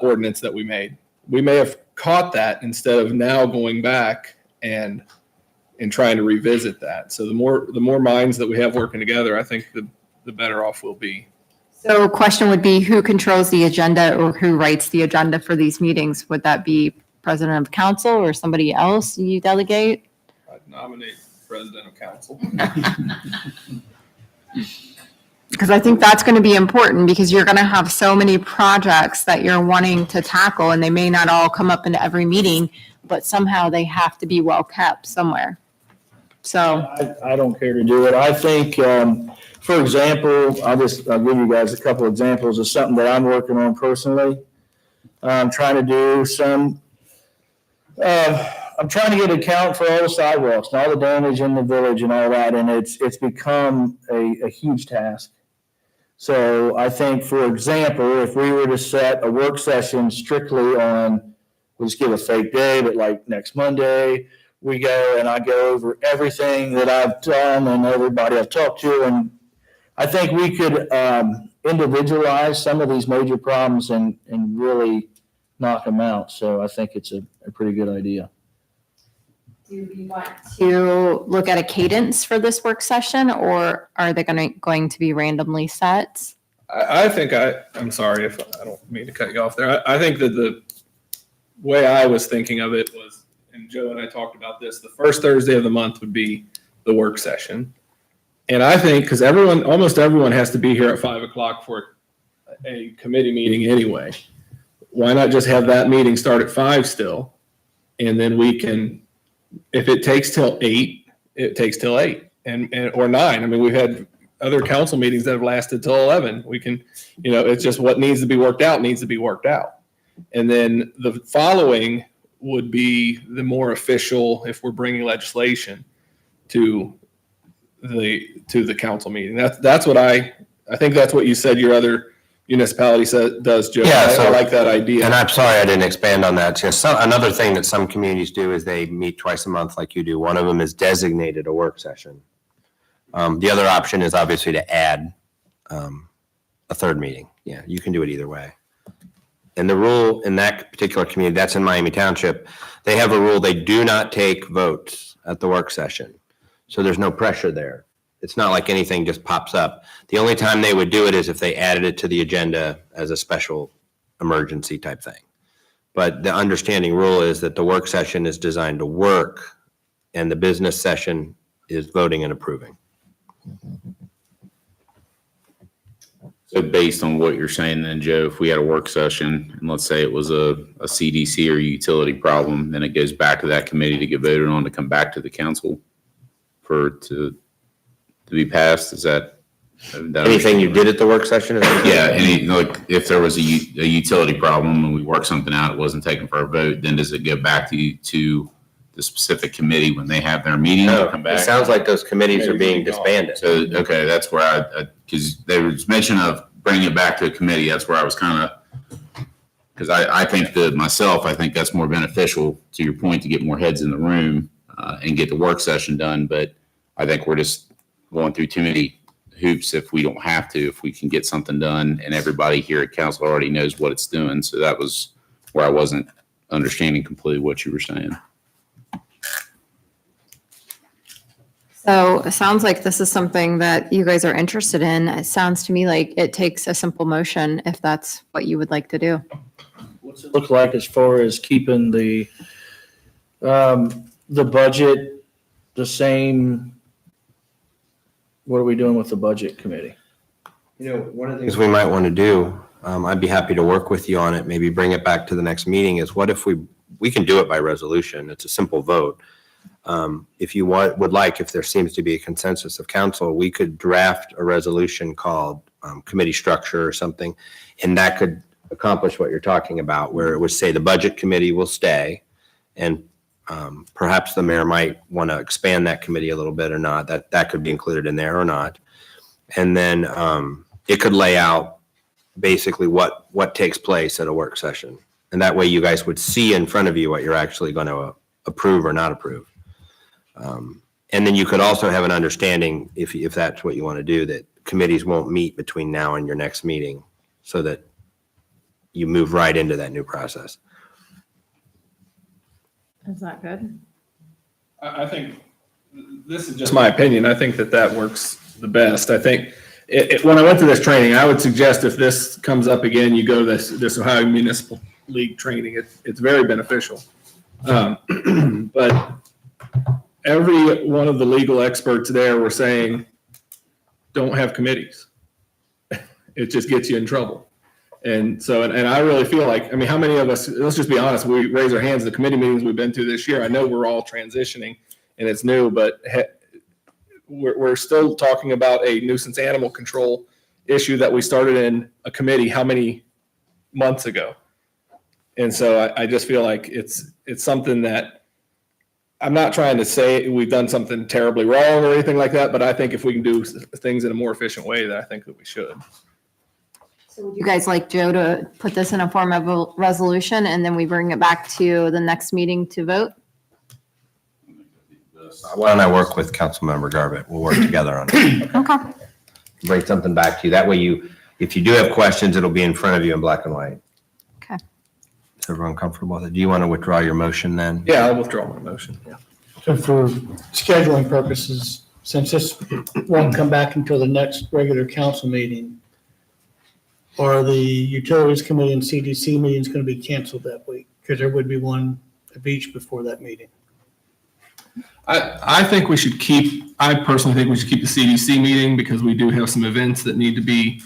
ordinance that we made. We may have caught that instead of now going back and trying to revisit that. So the more minds that we have working together, I think the better off we'll be. So question would be, who controls the agenda or who writes the agenda for these meetings? Would that be president of council or somebody else you delegate? I'd nominate president of council. Because I think that's going to be important, because you're going to have so many projects that you're wanting to tackle, and they may not all come up into every meeting, but somehow they have to be well kept somewhere. So, I don't care to do it. I think, for example, I'll give you guys a couple examples of something that I'm working on personally. I'm trying to do I'm trying to get an account for all the sidewalks and all the damage in the village and all that, and it's become a huge task. So I think, for example, if we were to set a work session strictly on, we'll just give a fake day, but like next Monday, we go and I go over everything that I've done and everybody I've talked to, and I think we could individualize some of these major problems and really knock them out. So I think it's a pretty good idea. do you want to look at a cadence for this work session, or are they going to be randomly set? I think I'm sorry if I don't mean to cut you off there. I think that the way I was thinking of it was, and Joe and I talked about this, the first Thursday of the month would be the work session. And I think, because almost everyone has to be here at 5:00 for a committee meeting anyway, why not just have that meeting start at 5 still? And then we can, if it takes till 8, it takes till 8 or 9. I mean, we've had other council meetings that have lasted till 11. We can, it's just what needs to be worked out needs to be worked out. And then the following would be the more official, if we're bringing legislation to the council meeting. That's what I think that's what you said your other municipality does, Joe. Yeah, I like that idea. And I'm sorry I didn't expand on that. Just another thing that some communities do is they meet twice a month like you do. One of them is designated a work session. The other option is obviously to add a third meeting. Yeah, you can do it either way. And the rule in that particular community, that's in Miami Township, they have a rule, they do not take votes at the work session. So there's no pressure there. It's not like anything just pops up. The only time they would do it is if they added it to the agenda as a special emergency type thing. But the understanding rule is that the work session is designed to work and the business session is voting and approving. So based on what you're saying then, Joe, if we had a work session and let's say it was a CDC or utility problem, then it goes back to that committee to get voted on to come back to the council to be passed. Is that Anything you did at the work session? Yeah, like if there was a utility problem and we worked something out, it wasn't taken for a vote, then does it go back to the specific committee when they have their meeting to come back? It sounds like those committees are being disbanded. So, okay, that's where because there was mention of bringing it back to a committee. That's where I was kind of, because I think I think that's more beneficial, to your point, to get more heads in the room and get the work session done. But I think we're just going through too many hoops if we don't have to, if we can get something done and everybody here at council already knows what it's doing. So that was where I wasn't understanding completely what you were saying. So it sounds like this is something that you guys are interested in. It sounds to me like it takes a simple motion if that's what you would like to do. What's it look like as far as keeping the budget the same? What are we doing with the budget committee? One of the things we might want to do, I'd be happy to work with you on it, maybe bring it back to the next meeting, is what if we can do it by resolution. It's a simple vote. If you if there seems to be a consensus of council, we could draft a resolution called committee structure or something, and that could accomplish what you're talking about, where it would say the budget committee will stay, and perhaps the mayor might want to expand that committee a little bit or not. That could be included in there or not. And then it could lay out basically what takes place at a work session. And that way you guys would see in front of you what you're actually going to approve or not approve. And then you could also have an understanding, if that's what you want to do, that committees won't meet between now and your next meeting so that you move right into that new process. Is that good? I think, this is just my opinion, I think that works the best. I think, when I went to this training, I would suggest if this comes up again, you go to this Ohio Municipal League training. It's very beneficial. But every one of the legal experts there were saying, don't have committees. It just gets you in trouble. And so, and I really feel like, I mean, how many of us, let's just be honest, we raise our hands at the committee meetings we've been to this year. I know we're all transitioning and it's new, but we're still talking about a nuisance animal control issue that we started in a committee how many months ago? And so I just feel like it's something that, I'm not trying to say we've done something terribly wrong or anything like that, but I think if we can do things in a more efficient way, then I think that we should. So would you guys like Joe to put this in a form of a resolution and then we bring it back to the next meeting to vote? Why don't I work with Councilmember Garbutt? We'll work together on it. Okay. Bring something back to you. That way if you do have questions, it'll be in front of you in black and white. Okay. Is everyone comfortable with it? Do you want to withdraw your motion then? Yeah, I'll withdraw my motion. Yeah. So for scheduling purposes, since this won't come back until the next regular council meeting, are the Utilities Committee and CDC meetings going to be canceled that week? Because there would be one of each before that meeting. I think we should I personally think we should keep the CDC meeting because we do have some events that need to be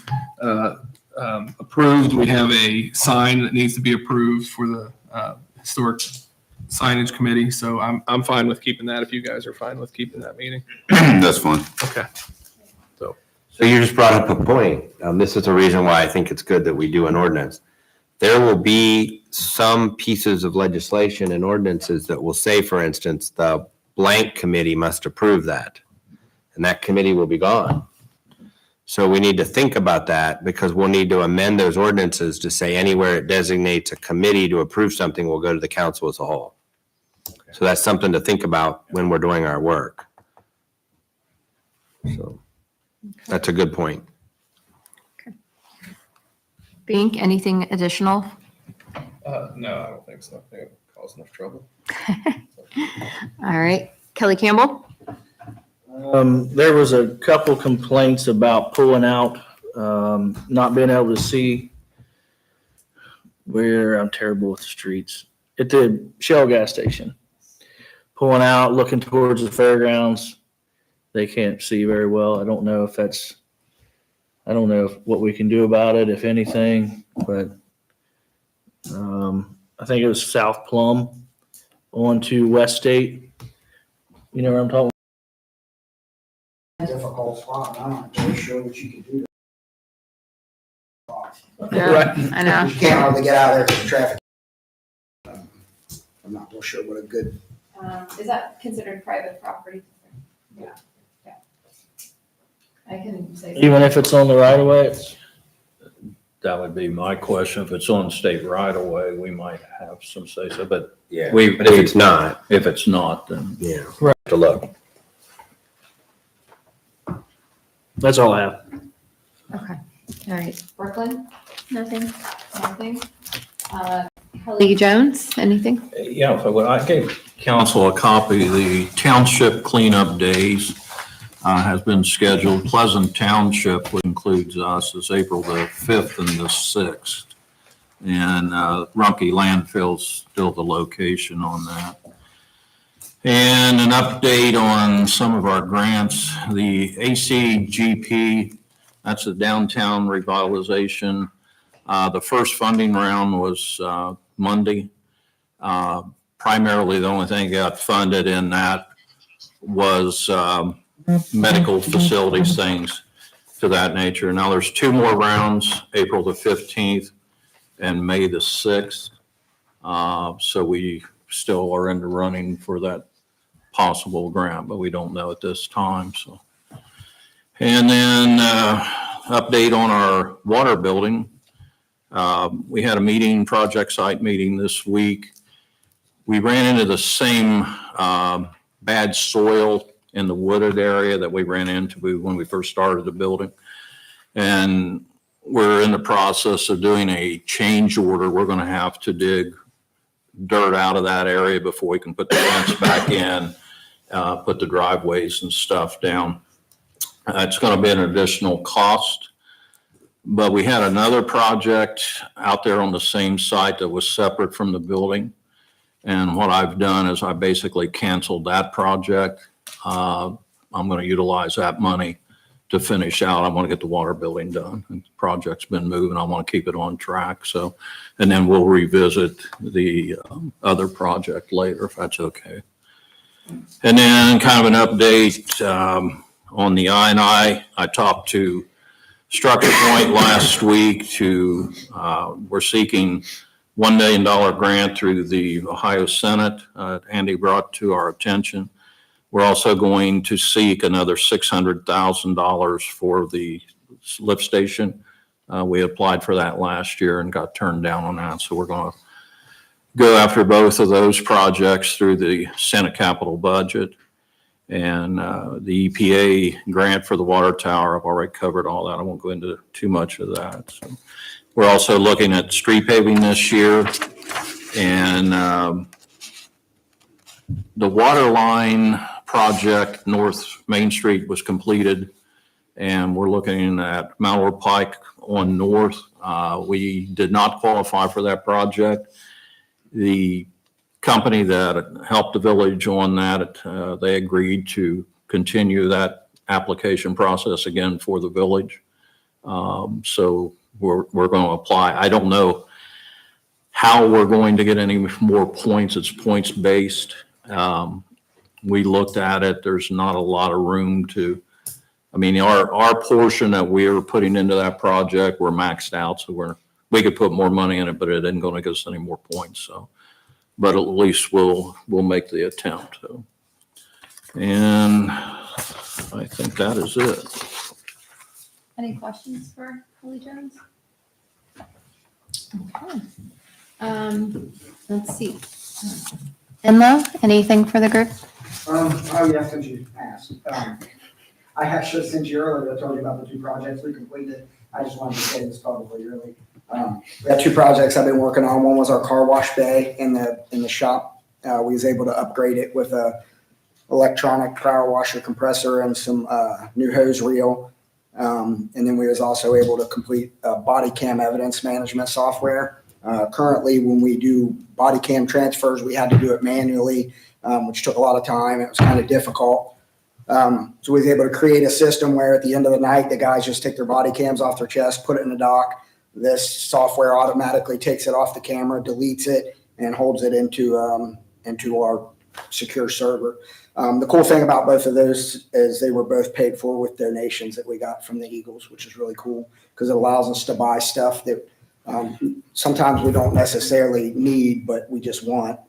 approved. We have a sign that needs to be approved for the Historic Signage Committee. So I'm fine with keeping that if you guys are fine with keeping that meeting. That's fine. Okay. So you just brought up a point. This is the reason why I think it's good that we do an ordinance. There will be some pieces of legislation and ordinances that will say, for instance, the blank committee must approve that, and that committee will be gone. So we need to think about that because we'll need to amend those ordinances to say anywhere it designates a committee to approve something will go to the council as a whole. So that's something to think about when we're doing our work. So that's a good point. Bink, anything additional? No, I don't think so. I think it caused enough trouble. All right. Kelly Campbell? There was a couple complaints about pulling out, not being able to see where I'm terrible with the streets. At the Shell gas station. Pulling out, looking towards the fairgrounds. They can't see very well. I don't know what we can do about it, if anything, but I think it was South Plum on to West State. You know where I'm talking? Difficult spot, I'm not really sure what you can do. Yeah, I know. You can't hardly get out of there because of traffic. I'm not real sure what a good. Is that considered private property? Yeah. I can say. Even if it's on the right of way, That would be my question. If it's on state right of way, we might have some say so, but Yeah. But if it's not, if it's not, then. yeah, have to look. that's all I have. Okay. All right. Brooklyn? Nothing. Nothing? Kelly Jones, anything? Yeah, so I gave council a copy. The township cleanup days has been scheduled. Pleasant Township, which includes us, is April the 5th and the 6th. And Rumpke Landfill's still the location on that. And an update on some of our grants. The ACGP, that's the downtown revitalization. The first funding round was Monday. Primarily, the only thing that got funded in that was medical facilities, things to that nature. Now, there's two more rounds, April the 15th and May the 6th. So we still are in the running for that possible grant, but we don't know at this time. So, and then update on our water building. We had a meeting, project site meeting this week. We ran into the same bad soil in the wooded area that we ran into when we first started the building. And we're in the process of doing a change order. We're going to have to dig dirt out of that area before we can put the fence back in, put the driveways and stuff down. It's going to be an additional cost. But we had another project out there on the same site that was separate from the building. And what I've done is I basically canceled that project. I'm going to utilize that money to finish out. I want to get the water building done. The project's been moving. I want to keep it on track. So, and then we'll revisit the other project later if that's okay. And then kind of an update on the I&I. I talked to Structure Point last week we're seeking $1 million grant through the Ohio Senate. Andy brought to our attention. We're also going to seek another $600,000 for the lift station. We applied for that last year and got turned down on that. So we're going to go after both of those projects through the Senate capital budget. And the EPA grant for the water tower, I've already covered all that. I won't go into too much of that. So we're also looking at street paving this year. And the water line project, North Main Street, was completed. And we're looking at Mallory Pike on North. We did not qualify for that project. The company that helped the village on that, they agreed to continue that application process again for the village. So we're going to apply. I don't know how we're going to get any more points. It's points based. We looked at it. There's not a lot of room to, I mean, our portion that we're putting into that project, we're maxed out. So we could put more money in it, but it isn't going to give us any more points. So, but at least we'll make the attempt. So. And I think that is it. Any questions for Holly Jones? Okay. Let's see. Enlo, anything for the group? Oh yeah, since you asked. I actually sent you earlier, I told you about the 2 projects we completed. I just wanted to say this publicly, really. We had 2 projects I've been working on. One was our car wash bay in the shop. We was able to upgrade it with a electronic power washer compressor and some new hose reel. And then we was also able to complete body cam evidence management software. Currently, when we do body cam transfers, we had to do it manually, which took a lot of time. It was kind of difficult. So we was able to create a system where at the end of the night, the guys just take their body cams off their chest, put it in the dock. This software automatically takes it off the camera, deletes it, and holds it into our secure server. The cool thing about both of those is they were both paid for with donations that we got from the Eagles, which is really cool because it allows us to buy stuff that sometimes we don't necessarily need, but we just want.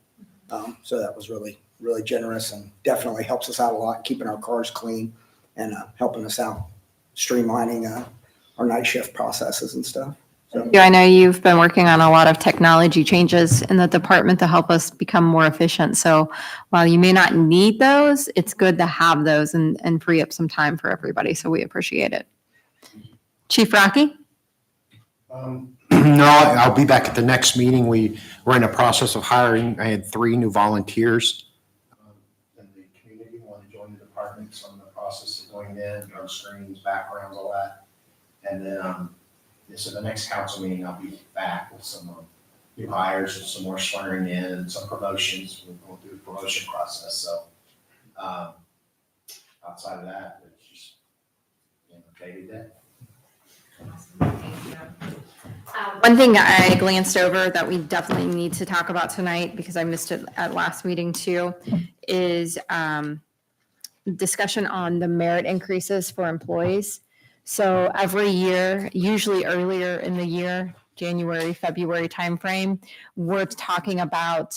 So that was really, really generous and definitely helps us out a lot, keeping our cars clean and helping us out, streamlining our night shift processes and stuff. So. Yeah, I know you've been working on a lot of technology changes in the department to help us become more efficient. So while you may not need those, it's good to have those and free up some time for everybody. So we appreciate it. Chief Rocky? No, I'll be back at the next meeting. We're in the process of hiring. I had 3 new volunteers in the community who want to join the department. So I'm in the process of going in, drug screens, backgrounds, all that. And then, so the next council meeting, I'll be back with some new hires and some more swearing in and some promotions. We're going through the promotion process. So outside of that, it's just day to day. One thing I glanced over that we definitely need to talk about tonight, because I missed it at last meeting too, is discussion on the merit increases for employees. So every year, usually earlier in the year, January, February timeframe, we're talking about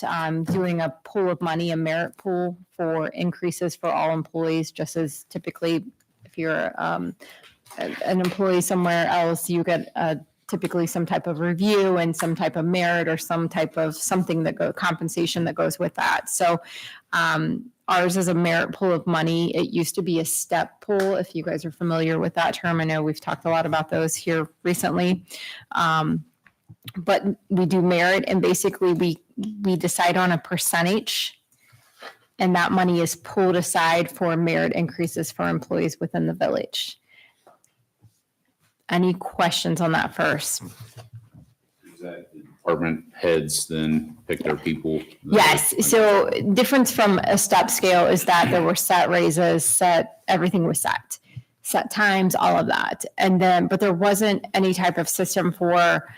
doing a pool of money, a merit pool for increases for all employees, just as typically if you're an employee somewhere else, you get a typically some type of review and some type of merit or some type of something compensation that goes with that. So ours is a merit pool of money. It used to be a step pool, if you guys are familiar with that term. I know we've talked a lot about those here recently. But we do merit, and basically we decide on a percentage, and that money is pulled aside for merit increases for employees within the village. Any questions on that first? Is that the department heads then pick their people? Yes, so difference from a step scale is that there were set raises, everything was set times, all of that. And then, but there wasn't any type of system for,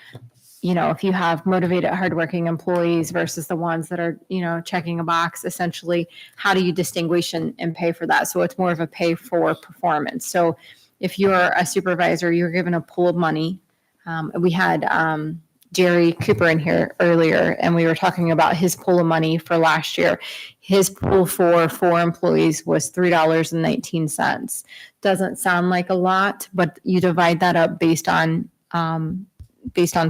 if you have motivated, hardworking employees versus the ones that are, checking a box, essentially, how do you distinguish and pay for that? So it's more of a pay for performance. So if you're a supervisor, you're given a pool of money. We had Jerry Cooper in here earlier, and we were talking about his pool of money for last year. His pool for 4 employees was $3.19. Doesn't sound like a lot, but you divide that up based on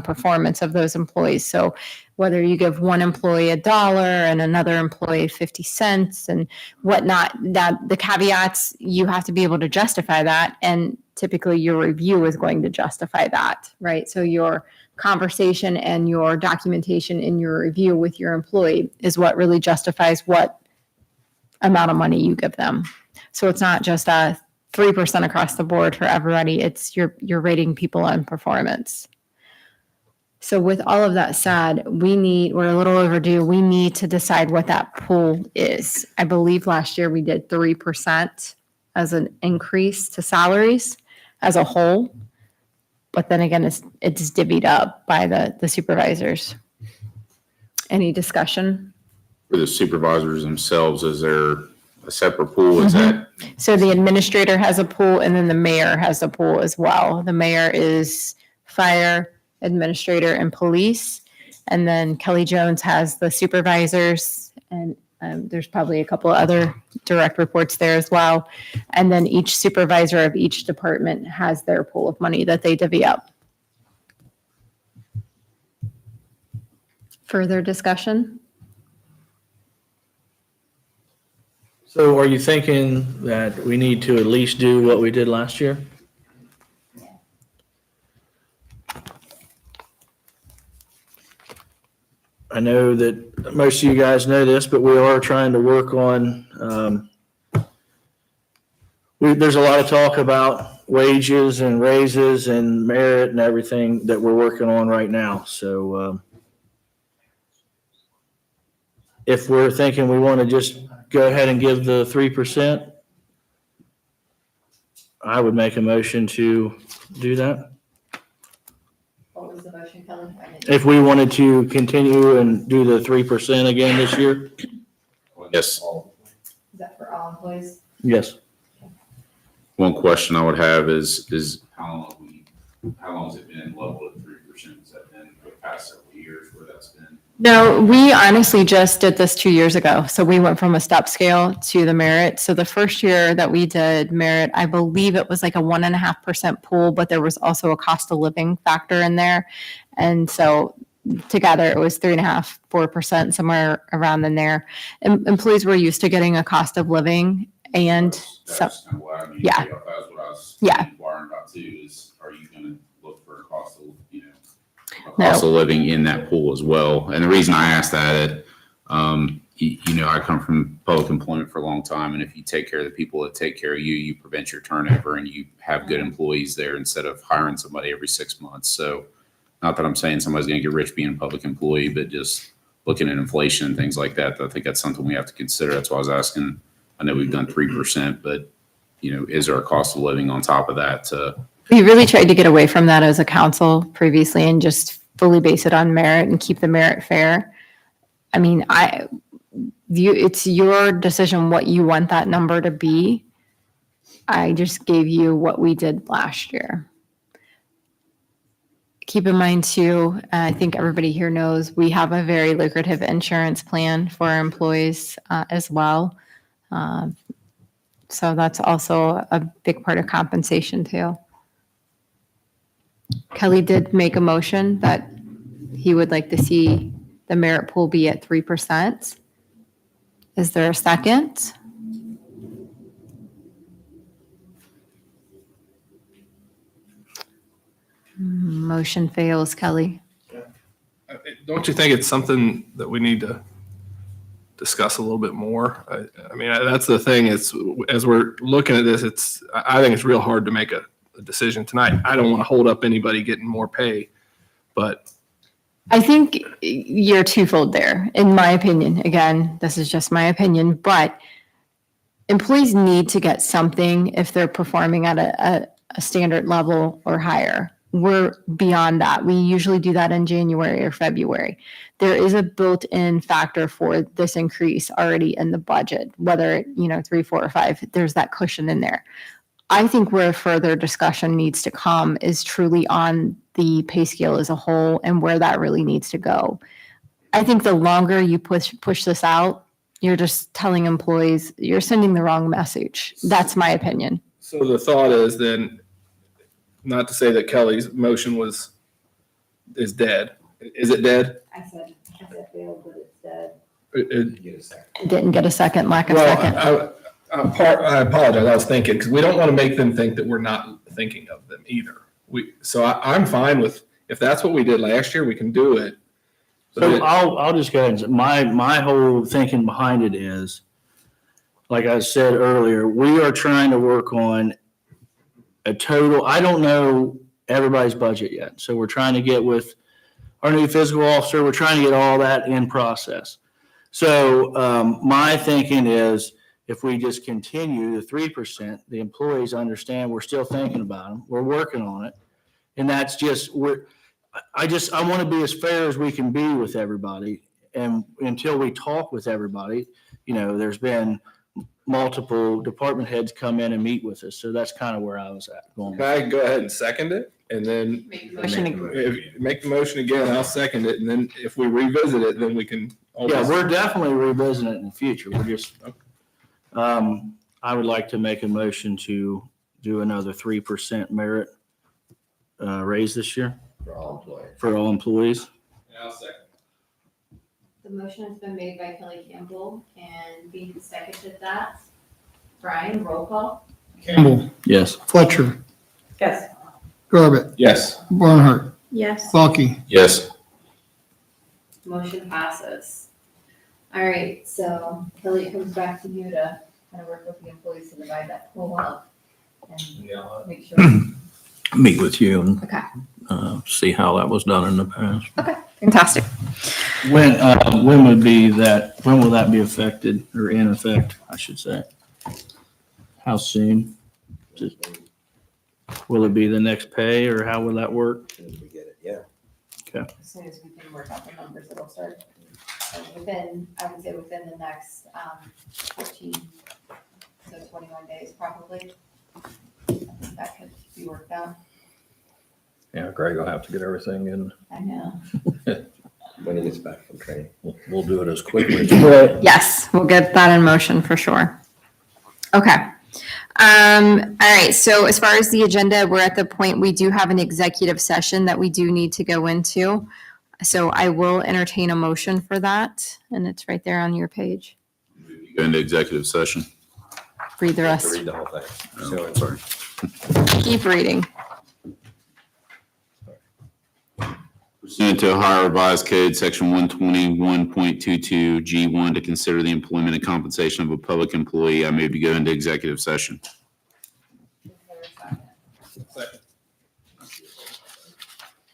performance of those employees. So whether you give one employee $1 and another employee 50 cents and whatnot, that the caveats, you have to be able to justify that. And typically your review is going to justify that, right? So your conversation and your documentation in your review with your employee is what really justifies what amount of money you give them. So it's not just a 3% across the board for everybody. It's you're rating people on performance. So with all of that said, we're a little overdue. We need to decide what that pool is. I believe last year we did 3% as an increase to salaries as a whole. But then again, it's divvied up by the supervisors. Any discussion? For the supervisors themselves, is there a separate pool? Is that? So the administrator has a pool, and then the mayor has a pool as well. The mayor is fire, administrator, and police. And then Kelly Jones has the supervisors, and there's probably a couple other direct reports there as well. And then each supervisor of each department has their pool of money that they divvy up. Further discussion? So are you thinking that we need to at least do what we did last year? I know that most of you guys know this, but we are trying to work on, there's a lot of talk about wages and raises and merit and everything that we're working on right now. So if we're thinking we want to just go ahead and give the 3%, I would make a motion to do that. What was the motion, Kelly? If we wanted to continue and do the 3% again this year? Yes. Is that for all employees? Yes. One question I would have is how long has it been leveled at 3%? Has that been for the past several years where that's been? No, we honestly just did this 2 years ago. So we went from a step scale to the merit. So the first year that we did merit, I believe it was like a 1.5% pool, but there was also a cost of living factor in there. And so together it was 3.5%, 4%, somewhere around in there. Employees were used to getting a cost of living and That's kind of what I mean. yeah. That's what I was Yeah. inquiring about too, is are you gonna look for a cost of, No. cost of living in that pool as well? And the reason I ask that, I come from public employment for a long time, and if you take care of the people that take care of you, you prevent your turnover and you have good employees there instead of hiring somebody every 6 months. So not that I'm saying somebody's gonna get rich being a public employee, but just looking at inflation and things like that, I think that's something we have to consider. That's why I was asking. I know we've done 3%, but is there a cost of living on top of that? We really tried to get away from that as a council previously and just fully base it on merit and keep the merit fair. I mean, it's your decision what you want that number to be. I just gave you what we did last year. Keep in mind too, I think everybody here knows we have a very lucrative insurance plan for our employees as well. So that's also a big part of compensation too. Kelly did make a motion that he would like to see the merit pool be at 3%. Is there a second? Motion fails, Kelly. Don't you think it's something that we need to discuss a little bit more? I mean, that's the thing, it's, as we're looking at this, I think it's real hard to make a decision tonight. I don't want to hold up anybody getting more pay, but I think you're twofold there, in my opinion. Again, this is just my opinion, but employees need to get something if they're performing at a standard level or higher. We're beyond that. We usually do that in January or February. There is a built-in factor for this increase already in the budget, whether, 3, 4, or 5, there's that cushion in there. I think where further discussion needs to come is truly on the pay scale as a whole and where that really needs to go. I think the longer you push this out, you're just telling employees, you're sending the wrong message. That's my opinion. so the thought is then, not to say that Kelly's motion is dead. Is it dead? I said failed, but it's dead. It didn't get a second, lack of second. Well, I apologize. I was thinking, because we don't want to make them think that we're not thinking of them either. I'm fine with, if that's what we did last year, we can do it. So I'll just go ahead and say, my whole thinking behind it is, like I said earlier, we are trying to work on a total, I don't know everybody's budget yet. So we're trying to get with our new fiscal officer, we're trying to get all that in process. So my thinking is, if we just continue the 3%, the employees understand we're still thinking about them, we're working on it. And that's just, I want to be as fair as we can be with everybody. And until we talk with everybody, there's been multiple department heads come in and meet with us. So that's kind of where I was at. Can I go ahead and second it? And then Make the motion again, I'll second it. And then if we revisit it, then we can. Yeah, we're definitely revisiting it in the future. We're just, I would like to make a motion to do another 3% merit raise this year. For all employees. I'll second. The motion has been made by Kelly Campbell and Bean seconded that. Brian, roll call. Campbell, Yes. Fletcher, Yes. Garbett, Yes. Barnhart, Yes. Balky. Yes. Motion passes. All right, so Kelly, it comes back to you to kind of work with the employees to divide that pool up and make sure. Meet with you and Okay, see how that was done in the past. okay, fantastic. When will that be affected or in effect, I should say? How soon? Will it be the next pay or how will that work? As soon as we can work out the numbers, it'll start. Within, I would say within the next 14, so 21 days probably. That could be worked out. Yeah, Greg will have to get everything in. I know. When he gets back from training. We'll do it as quickly. Yes, we'll get that in motion for sure. Okay. All right. So as far as the agenda, we're at the point, we do have an executive session that we do need to go into. So I will entertain a motion for that. And it's right there on your page. Go into executive session. Read the rest. Read the whole thing. So, sorry. Keep reading. Pursuant to Ohio Revised Code, Section 121.22 G1, to consider the employment and compensation of a public employee, I move to go into executive session.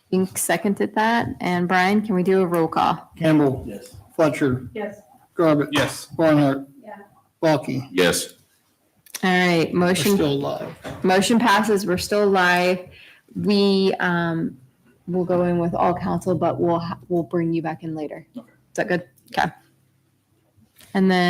Pink seconded that. And Brian, can we do a roll call? Campbell, Yes. Fletcher, Yes. Garbett, Yes. Barnhart, Yeah. Balky. Yes. All right, We're motion. still live. Motion passes. We're still live. We will go in with all council, but we'll bring you back in later. Is that good? Okay. And then